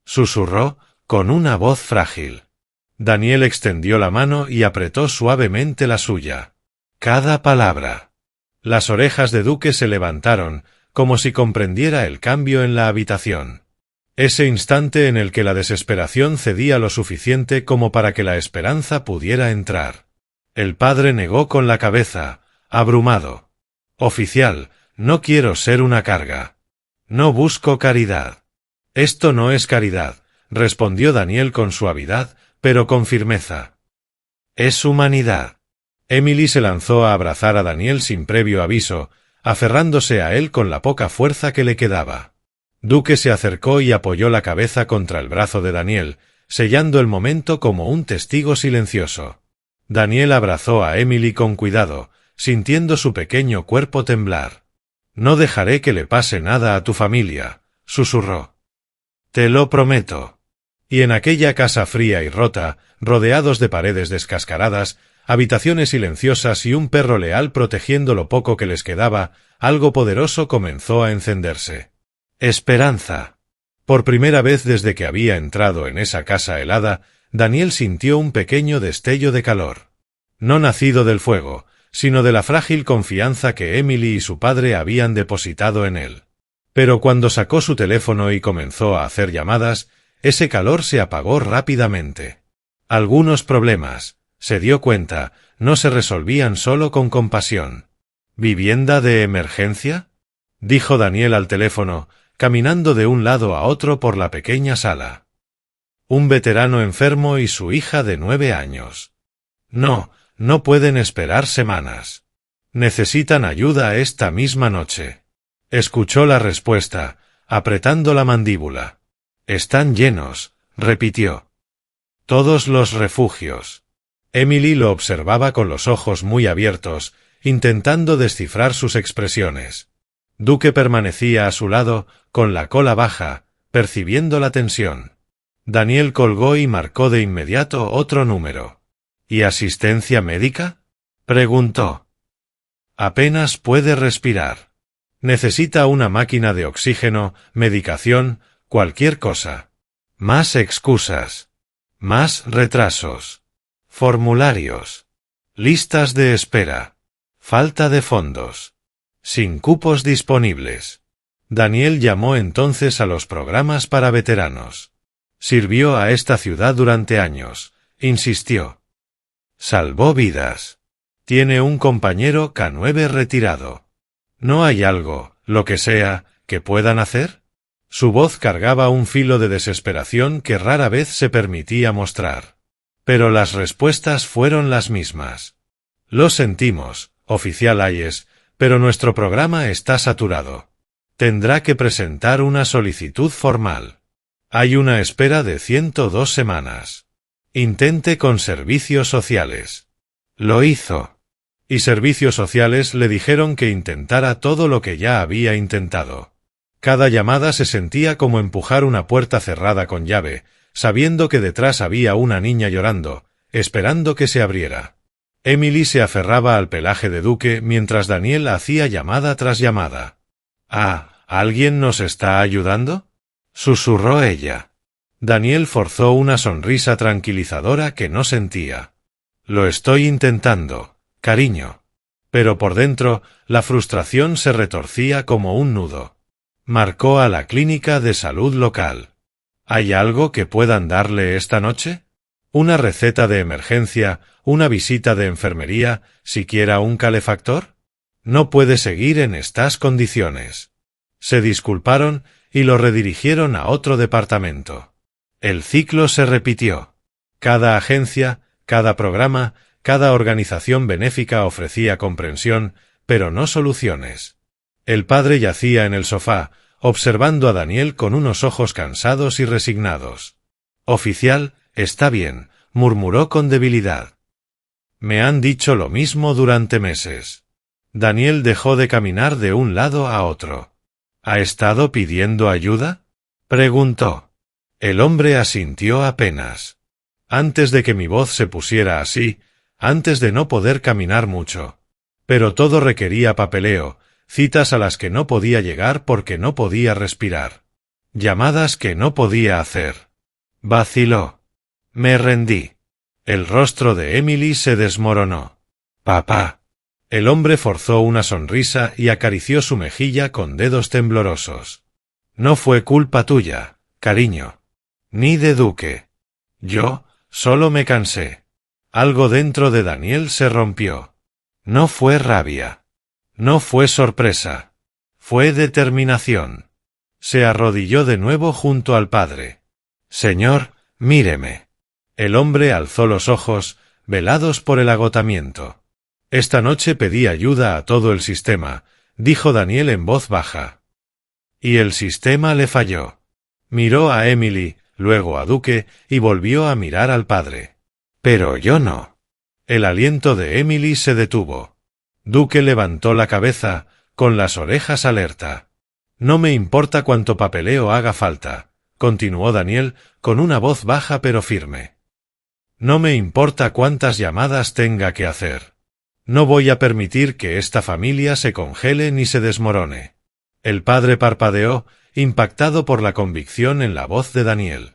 susurró, con una voz frágil. Daniel extendió la mano y apretó suavemente la suya. «Cada palabra». Las orejas de Duque se levantaron, como si comprendiera el cambio en la habitación. Ese instante en el que la desesperación cedía lo suficiente como para que la esperanza pudiera entrar. El padre negó con la cabeza, abrumado. «Oficial, no quiero ser una carga. No busco caridad». «Esto no es caridad», respondió Daniel con suavidad, pero con firmeza. «Es humanidad». Emily se lanzó a abrazar a Daniel sin previo aviso, aferrándose a él con la poca fuerza que le quedaba. Duque se acercó y apoyó la cabeza contra el brazo de Daniel, sellando el momento como un testigo silencioso. Daniel abrazó a Emily con cuidado, sintiendo su pequeño cuerpo temblar. «No dejaré que le pase nada a tu familia», susurró. «Te lo prometo». Y en aquella casa fría y rota, rodeados de paredes descascaradas, habitaciones silenciosas y un perro leal protegiendo lo poco que les quedaba, algo poderoso comenzó a encenderse. Esperanza. Por primera vez desde que había entrado en esa casa helada, Daniel sintió un pequeño destello de calor. No nacido del fuego, sino de la frágil confianza que Emily y su padre habían depositado en él. Pero cuando sacó su teléfono y comenzó a hacer llamadas, ese calor se apagó rápidamente. Algunos problemas, se dio cuenta, no se resolvían solo con compasión. «¿Vivienda de emergencia?», dijo Daniel al teléfono, caminando de un lado a otro por la pequeña sala. «Un veterano enfermo y su hija de 9 años. No pueden esperar semanas. Necesitan ayuda esta misma noche». Escuchó la respuesta, apretando la mandíbula. «Están llenos», repitió. «Todos los refugios». Emily lo observaba con los ojos muy abiertos, intentando descifrar sus expresiones. Duque permanecía a su lado, con la cola baja, percibiendo la tensión. Daniel colgó y marcó de inmediato otro número. «¿Y asistencia médica?», preguntó. «Apenas puede respirar. Necesita una máquina de oxígeno, medicación, cualquier cosa. Más excusas. Más retrasos. Formularios. Listas de espera. Falta de fondos. Sin cupos disponibles». Daniel llamó entonces a los programas para veteranos. «Sirvió a esta ciudad durante años», insistió. «Salvó vidas. Tiene un compañero K9 retirado. ¿No hay algo, lo que sea, que puedan hacer?» Su voz cargaba un filo de desesperación que rara vez se permitía mostrar. Pero las respuestas fueron las mismas. «Lo sentimos, oficial Hayes, pero nuestro programa está saturado. Tendrá que presentar una solicitud formal. Hay una espera de 102 semanas. Intente con servicios sociales». Lo hizo. Y servicios sociales le dijeron que intentara todo lo que ya había intentado. Cada llamada se sentía como empujar una puerta cerrada con llave, sabiendo que detrás había una niña llorando, esperando que se abriera. Emily se aferraba al pelaje de Duque mientras Daniel hacía llamada tras llamada. ¿Alguien nos está ayudando?, susurró ella. Daniel forzó una sonrisa tranquilizadora que no sentía. «Lo estoy intentando, cariño». Pero por dentro, la frustración se retorcía como un nudo. Marcó a la clínica de salud local. «¿Hay algo que puedan darle esta noche?», ¿Una receta de emergencia, una visita de enfermería, siquiera un calefactor? No puede seguir en estas condiciones. Se disculparon y lo redirigieron a otro departamento. El ciclo se repitió. Cada agencia, cada programa, cada organización benéfica ofrecía comprensión, pero no soluciones. El padre yacía en el sofá, observando a Daniel con unos ojos cansados y resignados. «Oficial, está bien», murmuró con debilidad. «Me han dicho lo mismo durante meses». Daniel dejó de caminar de un lado a otro. «¿Ha estado pidiendo ayuda?», preguntó. El hombre asintió apenas. Antes de que mi voz se pusiera así, antes de no poder caminar mucho. Pero todo requería papeleo, citas a las que no podía llegar porque no podía respirar. Llamadas que no podía hacer. Vaciló. Me rendí. El rostro de Emily se desmoronó. «Papá». El hombre forzó una sonrisa y acarició su mejilla con dedos temblorosos. «No fue culpa tuya, cariño. Ni de Duque. Yo solo me cansé». Algo dentro de Daniel se rompió. No fue rabia. No fue sorpresa. Fue determinación. Se arrodilló de nuevo junto al padre. «Señor, míreme». El hombre alzó los ojos, velados por el agotamiento. «Esta noche pedí ayuda a todo el sistema», dijo Daniel en voz baja. Y el sistema le falló. Miró a Emily, luego a Duque, y volvió a mirar al padre. «Pero yo no». El aliento de Emily se detuvo. Duque levantó la cabeza, con las orejas alerta. «No me importa cuánto papeleo haga falta», continuó Daniel, con una voz baja pero firme. «No me importa cuántas llamadas tenga que hacer. No voy a permitir que esta familia se congele ni se desmorone». El padre parpadeó, impactado por la convicción en la voz de Daniel.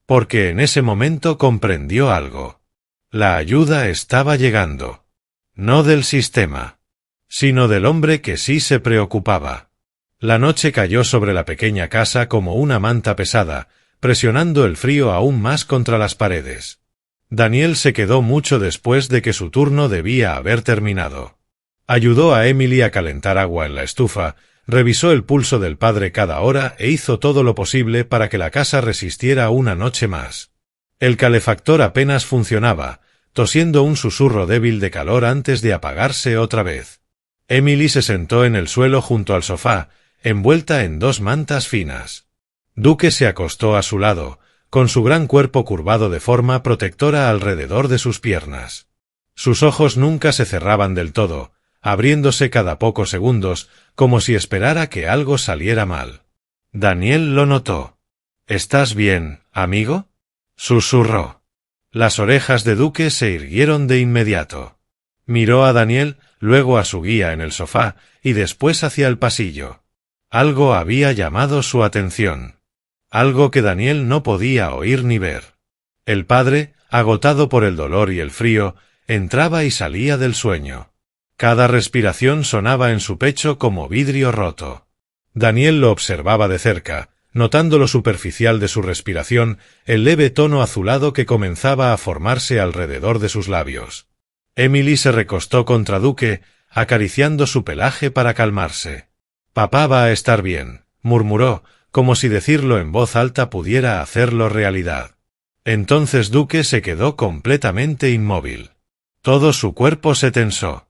Porque en ese momento comprendió algo. La ayuda estaba llegando. No del sistema, sino del hombre que sí se preocupaba. La noche cayó sobre la pequeña casa como una manta pesada, presionando el frío aún más contra las paredes. Daniel se quedó mucho después de que su turno debía haber terminado. Ayudó a Emily a calentar agua en la estufa, revisó el pulso del padre cada hora e hizo todo lo posible para que la casa resistiera una noche más. El calefactor apenas funcionaba, tosiendo un susurro débil de calor antes de apagarse otra vez. Emily se sentó en el suelo junto al sofá, envuelta en dos mantas finas. Duque se acostó a su lado, con su gran cuerpo curvado de forma protectora alrededor de sus piernas. Sus ojos nunca se cerraban del todo, abriéndose cada pocos segundos, como si esperara que algo saliera mal. Daniel lo notó. «¿Estás bien, amigo?», susurró. Las orejas de Duque se irguieron de inmediato. Miró a Daniel, luego a su guía en el sofá, y después hacia el pasillo. Algo había llamado su atención. Algo que Daniel no podía oír ni ver. El padre, agotado por el dolor y el frío, entraba y salía del sueño. Cada respiración sonaba en su pecho como vidrio roto. Daniel lo observaba de cerca, notando lo superficial de su respiración, el leve tono azulado que comenzaba a formarse alrededor de sus labios. Emily se recostó contra Duque, acariciando su pelaje para calmarse. «Papá va a estar bien», murmuró, como si decirlo en voz alta pudiera hacerlo realidad. Entonces Duque se quedó completamente inmóvil. Todo su cuerpo se tensó.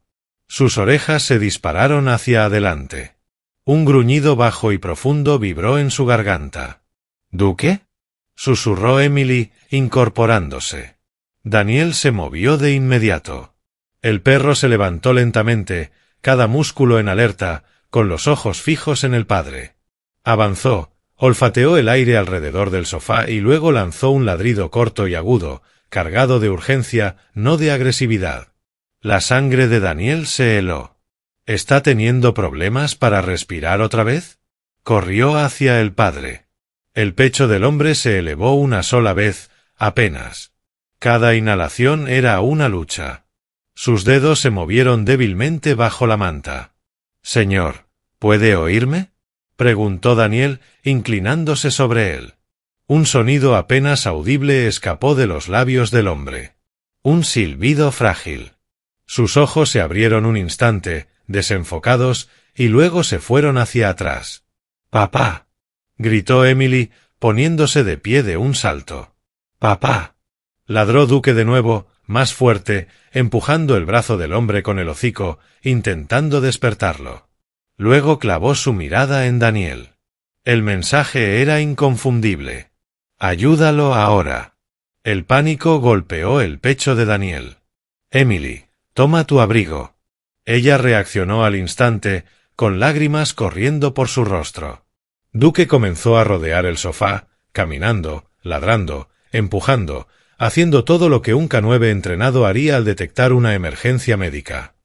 Sus orejas se dispararon hacia adelante. Un gruñido bajo y profundo vibró en su garganta. «¿Duque?», susurró Emily, incorporándose. Daniel se movió de inmediato. El perro se levantó lentamente, cada músculo en alerta, con los ojos fijos en el padre. Avanzó, olfateó el aire alrededor del sofá y luego lanzó un ladrido corto y agudo, cargado de urgencia, no de agresividad. La sangre de Daniel se heló. ¿Está teniendo problemas para respirar otra vez?, corrió hacia el padre. El pecho del hombre se elevó una sola vez, apenas. Cada inhalación era una lucha. Sus dedos se movieron débilmente bajo la manta. «Señor, ¿puede oírme?», preguntó Daniel, inclinándose sobre él. Un sonido apenas audible escapó de los labios del hombre. Un silbido frágil. Sus ojos se abrieron un instante, desenfocados, y luego se fueron hacia atrás. «¡Papá!», gritó Emily, poniéndose de pie de un salto. «¡Papá!», ladró Duke de nuevo, más fuerte, empujando el brazo del hombre con el hocico, intentando despertarlo. Luego clavó su mirada en Daniel. El mensaje era inconfundible. «Ayúdalo ahora». El pánico golpeó el pecho de Daniel. «Emily, toma tu abrigo». Ella reaccionó al instante, con lágrimas corriendo por su rostro. Duke comenzó a rodear el sofá, caminando, ladrando, empujando, haciendo todo lo que un K9 entrenado haría al detectar una emergencia médica.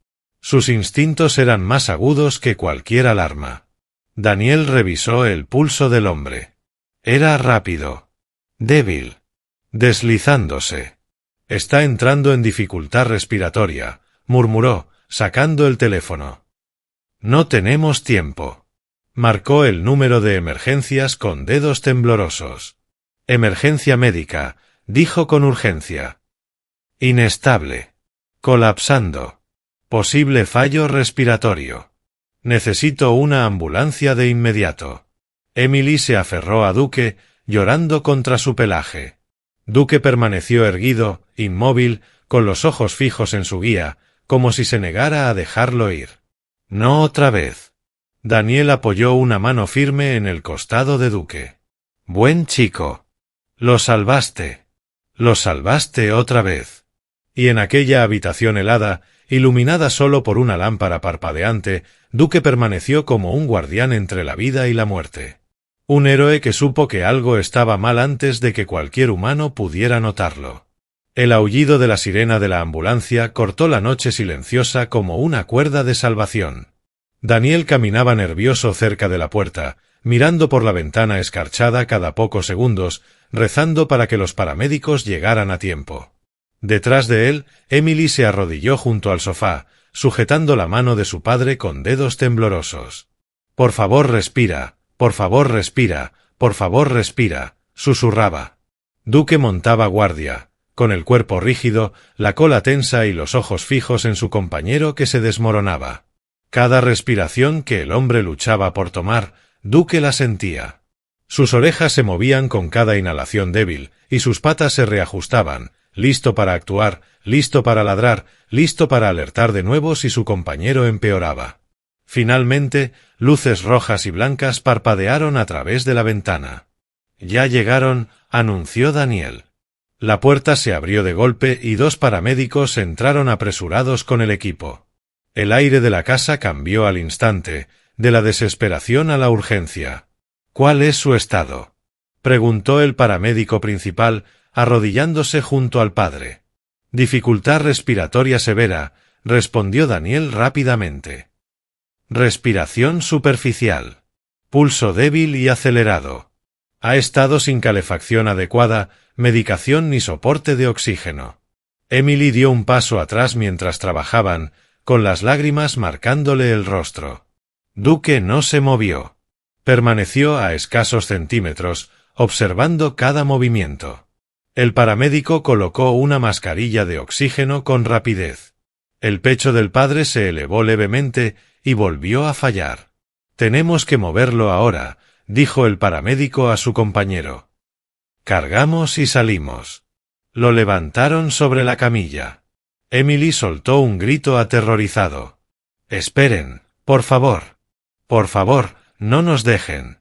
Sus instintos eran más agudos que cualquier alarma. Daniel revisó el pulso del hombre. Era rápido. Débil. Deslizándose. «Está entrando en dificultad respiratoria», murmuró, sacando el teléfono. «No tenemos tiempo». Marcó el número de emergencias con dedos temblorosos. «Emergencia médica», dijo con urgencia. «Inestable. Colapsando. Posible fallo respiratorio. Necesito una ambulancia de inmediato». Emily se aferró a Duke, llorando contra su pelaje. Duke permaneció erguido, inmóvil, con los ojos fijos en su guía, como si se negara a dejarlo ir. «No otra vez». Daniel apoyó una mano firme en el costado de Duke. «Buen chico. Lo salvaste. Lo salvaste otra vez». Y en aquella habitación helada, iluminada solo por una lámpara parpadeante, Duke permaneció como un guardián entre la vida y la muerte. Un héroe que supo que algo estaba mal antes de que cualquier humano pudiera notarlo. El aullido de la sirena de la ambulancia cortó la noche silenciosa como una cuerda de salvación. Daniel caminaba nervioso cerca de la puerta, mirando por la ventana escarchada cada pocos segundos, rezando para que los paramédicos llegaran a tiempo. Detrás de él, Emily se arrodilló junto al sofá, sujetando la mano de su padre con dedos temblorosos. «Por favor, respira. Por favor, respira. Por favor, respira», susurraba. Duke montaba guardia, con el cuerpo rígido, la cola tensa y los ojos fijos en su compañero que se desmoronaba. Cada respiración que el hombre luchaba por tomar, Duke la sentía. Sus orejas se movían con cada inhalación débil, y sus patas se reajustaban, listo para actuar, listo para ladrar, listo para alertar de nuevo si su compañero empeoraba. Finalmente, luces rojas y blancas parpadearon a través de la ventana. «Ya llegaron», anunció Daniel. La puerta se abrió de golpe y 2 paramédicos entraron apresurados con el equipo. El aire de la casa cambió al instante, de la desesperación a la urgencia. «¿Cuál es su estado?», preguntó el paramédico principal, arrodillándose junto al padre. «Dificultad respiratoria severa», respondió Daniel rápidamente. «Respiración superficial. Pulso débil y acelerado. Ha estado sin calefacción adecuada, medicación ni soporte de oxígeno». Emily dio un paso atrás mientras trabajaban, con las lágrimas marcándole el rostro. Duke no se movió. Permaneció a escasos centímetros, observando cada movimiento. El paramédico colocó una mascarilla de oxígeno con rapidez. El pecho del padre se elevó levemente y volvió a fallar. «Tenemos que moverlo ahora», dijo el paramédico a su compañero. «Cargamos y salimos». Lo levantaron sobre la camilla. Emily soltó un grito aterrorizado. «Esperen, por favor. Por favor, no nos dejen».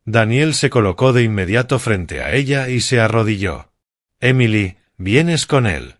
Daniel se colocó de inmediato frente a ella y se arrodilló. «Emily, vienes con él.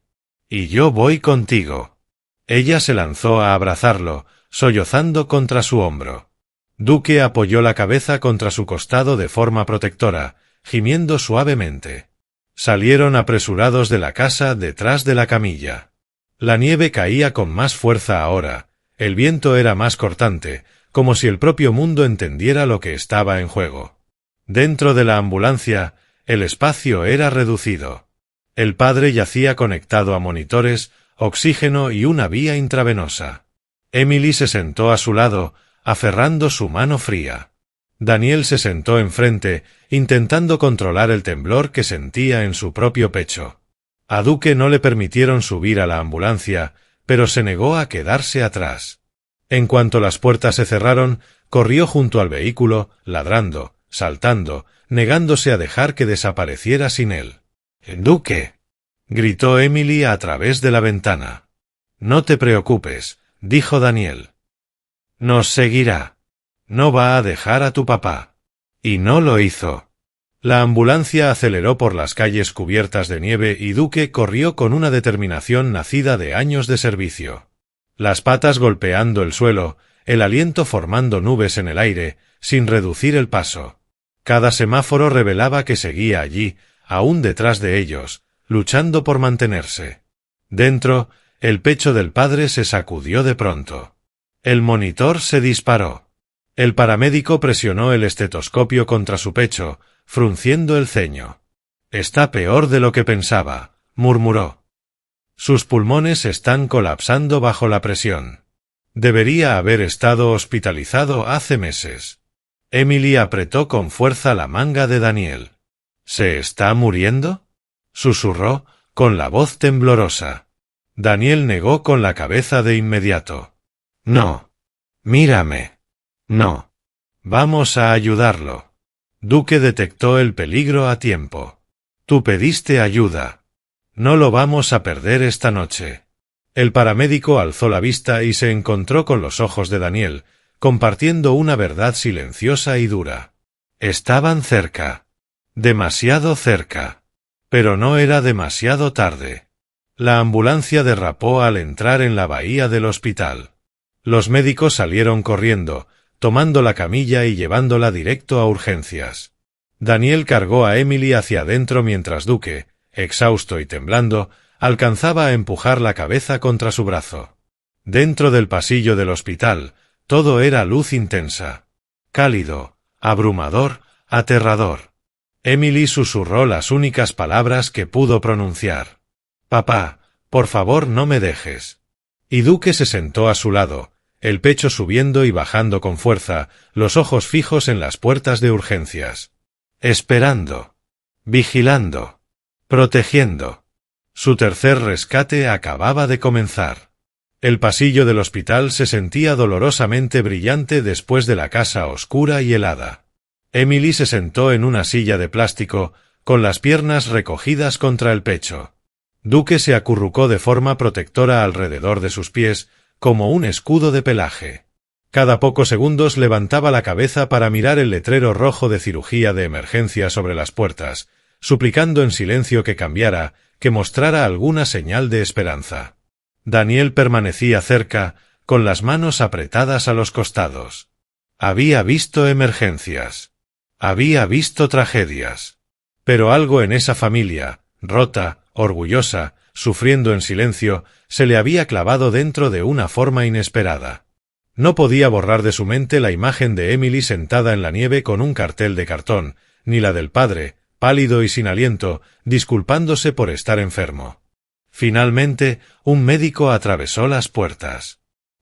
Y yo voy contigo». Ella se lanzó a abrazarlo, sollozando contra su hombro. Duke apoyó la cabeza contra su costado de forma protectora, gimiendo suavemente. Salieron apresurados de la casa detrás de la camilla. La nieve caía con más fuerza ahora, el viento era más cortante, como si el propio mundo entendiera lo que estaba en juego. Dentro de la ambulancia, el espacio era reducido. El padre yacía conectado a monitores, oxígeno y una vía intravenosa. Emily se sentó a su lado, aferrando su mano fría. Daniel se sentó enfrente, intentando controlar el temblor que sentía en su propio pecho. A Duque no le permitieron subir a la ambulancia, pero se negó a quedarse atrás. En cuanto las puertas se cerraron, corrió junto al vehículo, ladrando, saltando, negándose a dejar que desapareciera sin él. «¡Duque!», gritó Emily a través de la ventana. «No te preocupes», dijo Daniel. «Nos seguirá. No va a dejar a tu papá». Y no lo hizo. La ambulancia aceleró por las calles cubiertas de nieve y Duque corrió con una determinación nacida de años de servicio. Las patas golpeando el suelo, el aliento formando nubes en el aire, sin reducir el paso. Cada semáforo revelaba que seguía allí, aún detrás de ellos, luchando por mantenerse. Dentro, el pecho del padre se sacudió de pronto. El monitor se disparó. El paramédico presionó el estetoscopio contra su pecho, frunciendo el ceño. «Está peor de lo que pensaba», murmuró. «Sus pulmones están colapsando bajo la presión. Debería haber estado hospitalizado hace meses». Emily apretó con fuerza la manga de Daniel. «¿Se está muriendo?», susurró, con la voz temblorosa. Daniel negó con la cabeza de inmediato. «No. Mírame. No. Vamos a ayudarlo». Duque detectó el peligro a tiempo. «Tú pediste ayuda. No lo vamos a perder esta noche». El paramédico alzó la vista y se encontró con los ojos de Daniel, compartiendo una verdad silenciosa y dura. Estaban cerca. Demasiado cerca. Pero no era demasiado tarde. La ambulancia derrapó al entrar en la bahía del hospital. Los médicos salieron corriendo, tomando la camilla y llevándola directo a urgencias. Daniel cargó a Emily hacia adentro mientras Duque, exhausto y temblando, alcanzaba a empujar la cabeza contra su brazo. Dentro del pasillo del hospital, todo era luz intensa. Cálido, abrumador, aterrador. Emily susurró las únicas palabras que pudo pronunciar. «Papá, por favor no me dejes». Y Duque se sentó a su lado, el pecho subiendo y bajando con fuerza, los ojos fijos en las puertas de urgencias. Esperando. Vigilando. Protegiendo. Su tercer rescate acababa de comenzar. El pasillo del hospital se sentía dolorosamente brillante después de la casa oscura y helada. Emily se sentó en una silla de plástico, con las piernas recogidas contra el pecho. Duque se acurrucó de forma protectora alrededor de sus pies, como un escudo de pelaje. Cada pocos segundos levantaba la cabeza para mirar el letrero rojo de cirugía de emergencia sobre las puertas, suplicando en silencio que cambiara, que mostrara alguna señal de esperanza. Daniel permanecía cerca, con las manos apretadas a los costados. Había visto emergencias. Había visto tragedias. Pero algo en esa familia, rota, orgullosa, sufriendo en silencio, se le había clavado dentro de una forma inesperada. No podía borrar de su mente la imagen de Emily sentada en la nieve con un cartel de cartón, ni la del padre, pálido y sin aliento, disculpándose por estar enfermo. Finalmente, un médico atravesó las puertas.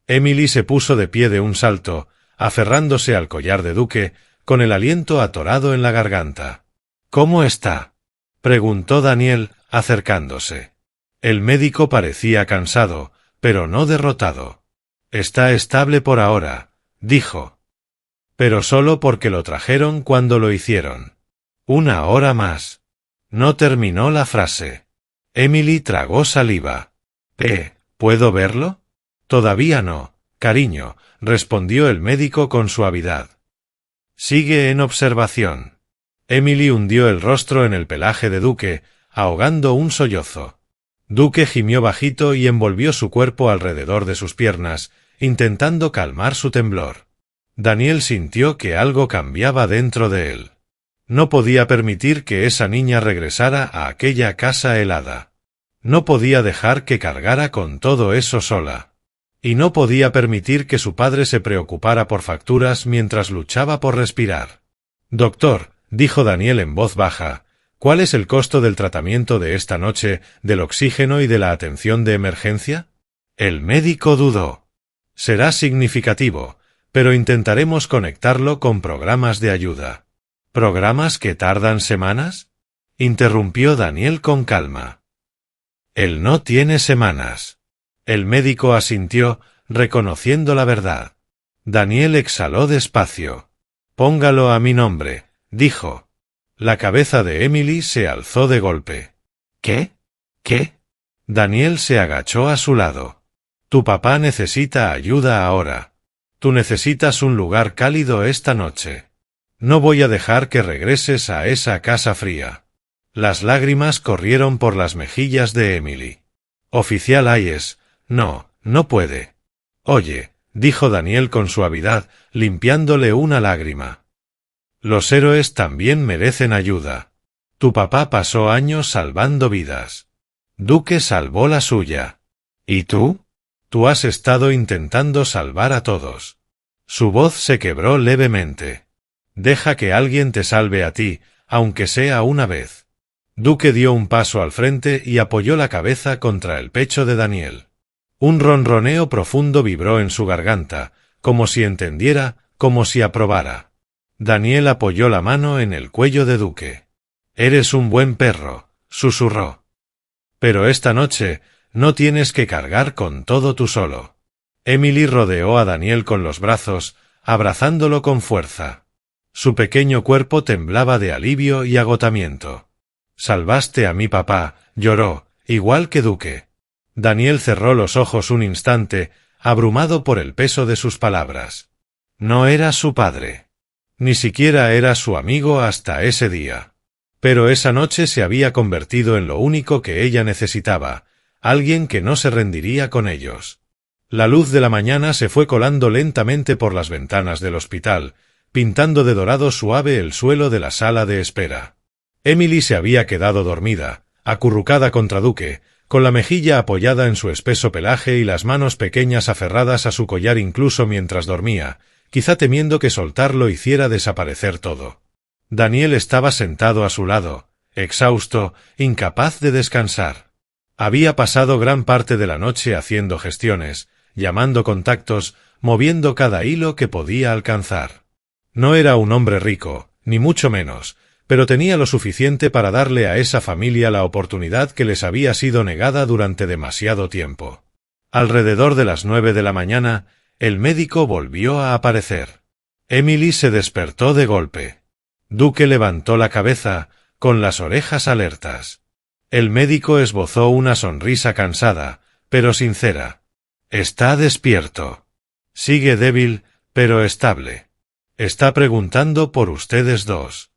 Emily se puso de pie de un salto, aferrándose al collar de Duque, con el aliento atorado en la garganta. «¿Cómo está?», preguntó Daniel, acercándose. El médico parecía cansado, pero no derrotado. «Está estable por ahora», dijo. «Pero solo porque lo trajeron cuando lo hicieron». «Una hora más». No terminó la frase. Emily tragó saliva. ¿Puedo verlo?» «Todavía no, cariño», respondió el médico con suavidad. «Sigue en observación». Emily hundió el rostro en el pelaje de Duque, ahogando un sollozo. Duque gimió bajito y envolvió su cuerpo alrededor de sus piernas, intentando calmar su temblor. Daniel sintió que algo cambiaba dentro de él. No podía permitir que esa niña regresara a aquella casa helada. No podía dejar que cargara con todo eso sola. Y no podía permitir que su padre se preocupara por facturas mientras luchaba por respirar. «Doctor», dijo Daniel en voz baja, «¿cuál es el costo del tratamiento de esta noche, del oxígeno y de la atención de emergencia?» El médico dudó. «Será significativo, pero intentaremos conectarlo con programas de ayuda. ¿Programas que tardan semanas?, interrumpió Daniel con calma. Él no tiene semanas. El médico asintió, reconociendo la verdad. Daniel exhaló despacio. Póngalo a mi nombre, dijo. La cabeza de Emily se alzó de golpe. ¿Qué? ¿Qué? Daniel se agachó a su lado. Tu papá necesita ayuda ahora. Tú necesitas un lugar cálido esta noche. No voy a dejar que regreses a esa casa fría. Las lágrimas corrieron por las mejillas de Emily. Oficial Hayes, no puede. Oye, dijo Daniel con suavidad, limpiándole una lágrima. Los héroes también merecen ayuda. Tu papá pasó años salvando vidas. Duke salvó la suya. ¿Y tú? Tú has estado intentando salvar a todos. Su voz se quebró levemente. Deja que alguien te salve a ti, aunque sea una vez. Duke dio un paso al frente y apoyó la cabeza contra el pecho de Daniel. Un ronroneo profundo vibró en su garganta, como si entendiera, como si aprobara. Daniel apoyó la mano en el cuello de Duke. Eres un buen perro, susurró. Pero esta noche, no tienes que cargar con todo tú solo. Emily rodeó a Daniel con los brazos, abrazándolo con fuerza. Su pequeño cuerpo temblaba de alivio y agotamiento. Salvaste a mi papá, lloró, igual que Duke. Daniel cerró los ojos un instante, abrumado por el peso de sus palabras. No era su padre. Ni siquiera era su amigo hasta ese día. Pero esa noche se había convertido en lo único que ella necesitaba, alguien que no se rendiría con ellos. La luz de la mañana se fue colando lentamente por las ventanas del hospital, pintando de dorado suave el suelo de la sala de espera. Emily se había quedado dormida, acurrucada contra Duke, con la mejilla apoyada en su espeso pelaje y las manos pequeñas aferradas a su collar incluso mientras dormía, quizá temiendo que soltarlo hiciera desaparecer todo. Daniel estaba sentado a su lado, exhausto, incapaz de descansar. Había pasado gran parte de la noche haciendo gestiones, llamando contactos, moviendo cada hilo que podía alcanzar. No era un hombre rico, ni mucho menos, pero tenía lo suficiente para darle a esa familia la oportunidad que les había sido negada durante demasiado tiempo. Alrededor de las 9 de la mañana, el médico volvió a aparecer. Emily se despertó de golpe. Duke levantó la cabeza, con las orejas alertas. El médico esbozó una sonrisa cansada, pero sincera. Está despierto. Sigue débil, pero estable. Está preguntando por ustedes dos.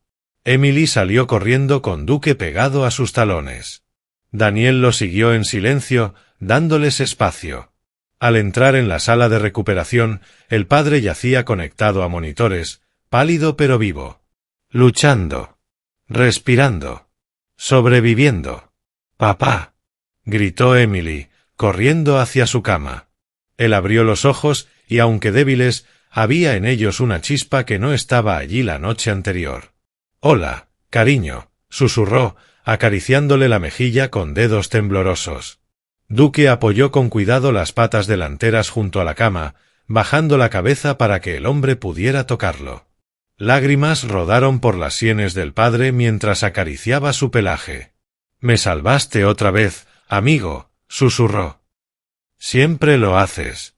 Emily salió corriendo con Duke pegado a sus talones. Daniel lo siguió en silencio, dándoles espacio. Al entrar en la sala de recuperación, el padre yacía conectado a monitores, pálido pero vivo. Luchando. Respirando. Sobreviviendo. «Papá», gritó Emily, corriendo hacia su cama. Él abrió los ojos y, aunque débiles, había en ellos una chispa que no estaba allí la noche anterior. «Hola, cariño», susurró, acariciándole la mejilla con dedos temblorosos. Duke apoyó con cuidado las patas delanteras junto a la cama, bajando la cabeza para que el hombre pudiera tocarlo. Lágrimas rodaron por las sienes del padre mientras acariciaba su pelaje. «Me salvaste otra vez, amigo», susurró. «Siempre lo haces».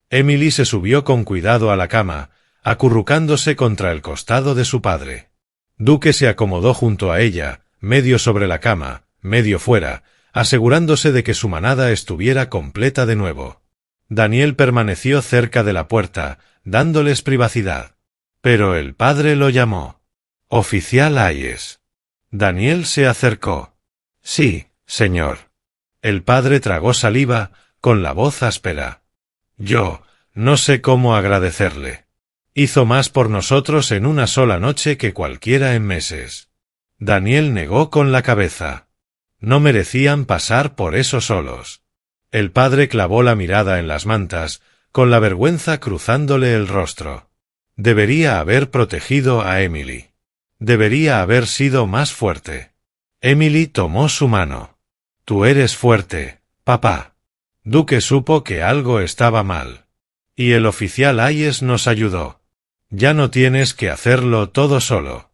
Emily se subió con cuidado a la cama, acurrucándose contra el costado de su padre. Duke se acomodó junto a ella, medio sobre la cama, medio fuera, asegurándose de que su manada estuviera completa de nuevo. Daniel permaneció cerca de la puerta, dándoles privacidad. Pero el padre lo llamó. «Oficial Hayes». Daniel se acercó. «Sí, señor». El padre tragó saliva, con la voz áspera. «Yo no sé cómo agradecerle. Hizo más por nosotros en una sola noche que cualquiera en meses». Daniel negó con la cabeza. No merecían pasar por eso solos. El padre clavó la mirada en las mantas, con la vergüenza cruzándole el rostro. Debería haber protegido a Emily. Debería haber sido más fuerte. Emily tomó su mano. «Tú eres fuerte, papá». Duke supo que algo estaba mal. Y el oficial Hayes nos ayudó. Ya no tienes que hacerlo todo solo.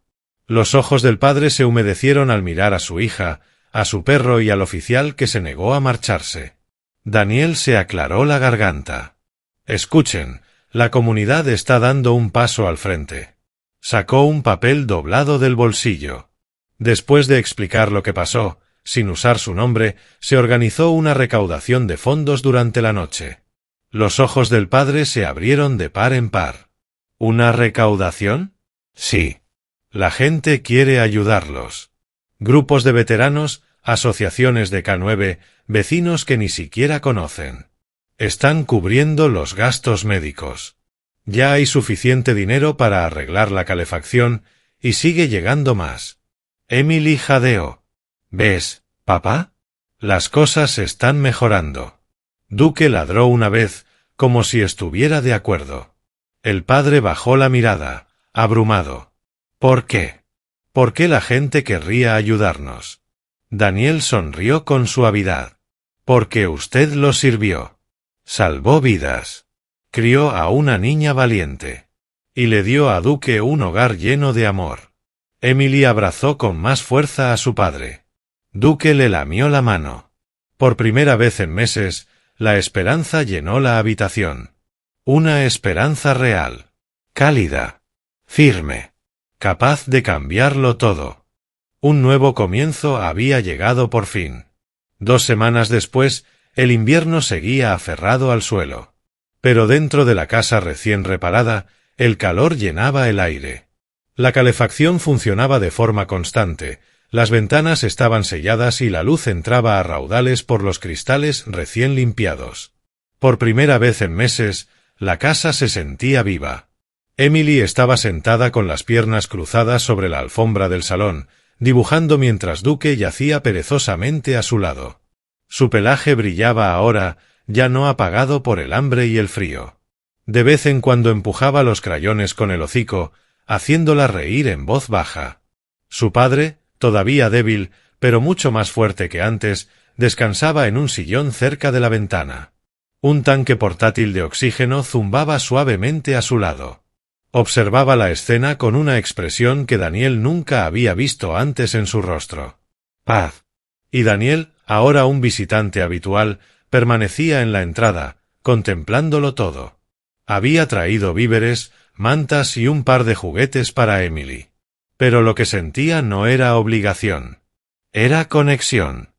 Los ojos del padre se humedecieron al mirar a su hija, a su perro y al oficial que se negó a marcharse. Daniel se aclaró la garganta. Escuchen, la comunidad está dando un paso al frente. Sacó un papel doblado del bolsillo. Después de explicar lo que pasó, sin usar su nombre, se organizó una recaudación de fondos durante la noche. Los ojos del padre se abrieron de par en par. ¿Una recaudación? Sí. La gente quiere ayudarlos. Grupos de veteranos, asociaciones de K9, vecinos que ni siquiera conocen. Están cubriendo los gastos médicos. Ya hay suficiente dinero para arreglar la calefacción y sigue llegando más. Emily jadeó. ¿Ves, papá? Las cosas están mejorando. Duque ladró una vez, como si estuviera de acuerdo. El padre bajó la mirada, abrumado. ¿Por qué? ¿Por qué la gente querría ayudarnos? Daniel sonrió con suavidad. Porque usted lo sirvió. Salvó vidas. Crió a una niña valiente. Y le dio a Duque un hogar lleno de amor. Emily abrazó con más fuerza a su padre. Duque le lamió la mano. Por primera vez en meses, la esperanza llenó la habitación. Una esperanza real. Cálida. Firme. Capaz de cambiarlo todo. Un nuevo comienzo había llegado por fin. 2 semanas después, el invierno seguía aferrado al suelo. Pero dentro de la casa recién reparada, el calor llenaba el aire. La calefacción funcionaba de forma constante, las ventanas estaban selladas y la luz entraba a raudales por los cristales recién limpiados. Por primera vez en meses, la casa se sentía viva. Emily estaba sentada con las piernas cruzadas sobre la alfombra del salón, dibujando mientras Duque yacía perezosamente a su lado. Su pelaje brillaba ahora, ya no apagado por el hambre y el frío. De vez en cuando empujaba los crayones con el hocico, haciéndola reír en voz baja. Su padre, todavía débil, pero mucho más fuerte que antes, descansaba en un sillón cerca de la ventana. Un tanque portátil de oxígeno zumbaba suavemente a su lado. Observaba la escena con una expresión que Daniel nunca había visto antes en su rostro. Paz. Y Daniel, ahora un visitante habitual, permanecía en la entrada, contemplándolo todo. Había traído víveres, mantas y un par de juguetes para Emily. Pero lo que sentía no era obligación. Era conexión.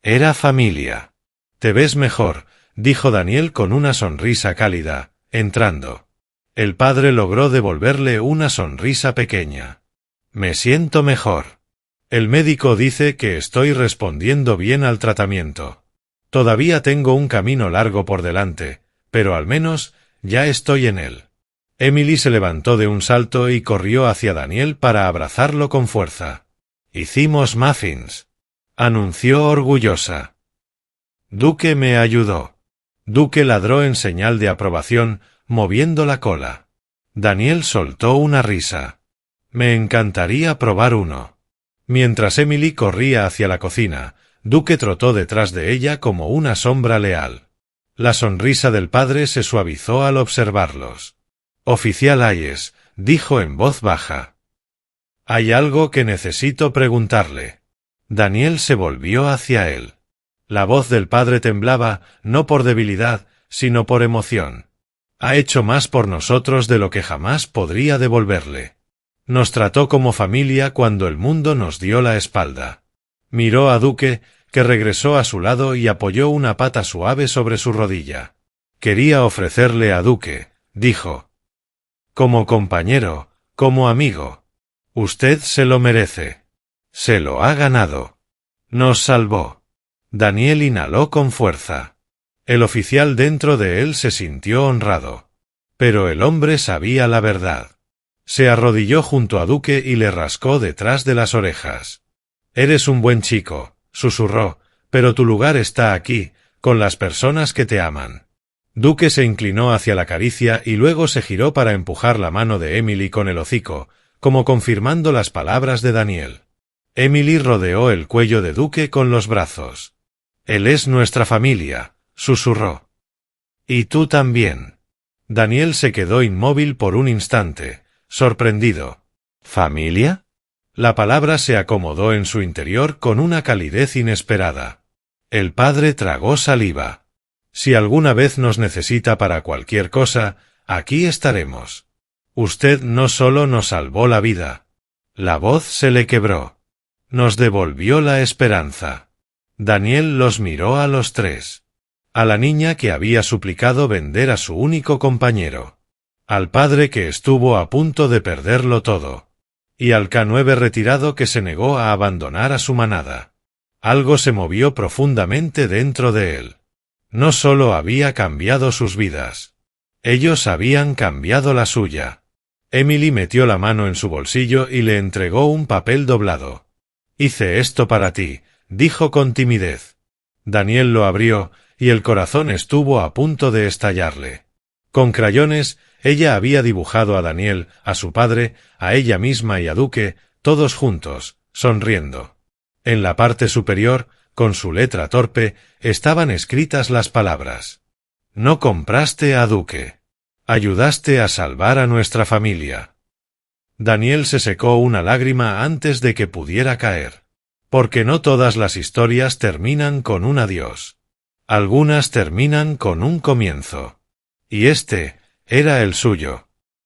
Era familia. «Te ves mejor», dijo Daniel con una sonrisa cálida, entrando. El padre logró devolverle una sonrisa pequeña. «Me siento mejor. El médico dice que estoy respondiendo bien al tratamiento. Todavía tengo un camino largo por delante, pero al menos ya estoy en él». Emily se levantó de un salto y corrió hacia Daniel para abrazarlo con fuerza. «Hicimos muffins», anunció orgullosa. Duque me ayudó. Duque ladró en señal de aprobación, moviendo la cola. Daniel soltó una risa. «Me encantaría probar uno». Mientras Emily corría hacia la cocina, Duque trotó detrás de ella como una sombra leal. La sonrisa del padre se suavizó al observarlos. «Oficial Hayes», dijo en voz baja. «Hay algo que necesito preguntarle». Daniel se volvió hacia él. La voz del padre temblaba, no por debilidad, sino por emoción. «Ha hecho más por nosotros de lo que jamás podría devolverle. Nos trató como familia cuando el mundo nos dio la espalda». Miró a Duque, que regresó a su lado y apoyó una pata suave sobre su rodilla. «Quería ofrecerle a Duque», dijo. «Como compañero, como amigo. Usted se lo merece. Se lo ha ganado. Nos salvó». Daniel inhaló con fuerza. El oficial dentro de él se sintió honrado. Pero el hombre sabía la verdad. Se arrodilló junto a Duque y le rascó detrás de las orejas. «Eres un buen chico», susurró, «pero tu lugar está aquí, con las personas que te aman». Duque se inclinó hacia la caricia y luego se giró para empujar la mano de Emily con el hocico, como confirmando las palabras de Daniel. Emily rodeó el cuello de Duque con los brazos. «Él es nuestra familia», susurró. «Y tú también». Daniel se quedó inmóvil por un instante, sorprendido. ¿Familia? La palabra se acomodó en su interior con una calidez inesperada. El padre tragó saliva. Si alguna vez nos necesita para cualquier cosa, aquí estaremos. Usted no solo nos salvó la vida. La voz se le quebró. Nos devolvió la esperanza. Daniel los miró a los tres. A la niña que había suplicado vender a su único compañero. Al padre que estuvo a punto de perderlo todo. Y al K9 retirado que se negó a abandonar a su manada. Algo se movió profundamente dentro de él. No solo había cambiado sus vidas. Ellos habían cambiado la suya. Emily metió la mano en su bolsillo y le entregó un papel doblado. «Hice esto para ti», dijo con timidez. Daniel lo abrió, y el corazón estuvo a punto de estallarle. Con crayones, ella había dibujado a Daniel, a su padre, a ella misma y a Duque, todos juntos, sonriendo. En la parte superior, con su letra torpe, estaban escritas las palabras: «No compraste a Duque. Ayudaste a salvar a nuestra familia». Daniel se secó una lágrima antes de que pudiera caer. Porque no todas las historias terminan con un adiós. Algunas terminan con un comienzo. Y este era el suyo.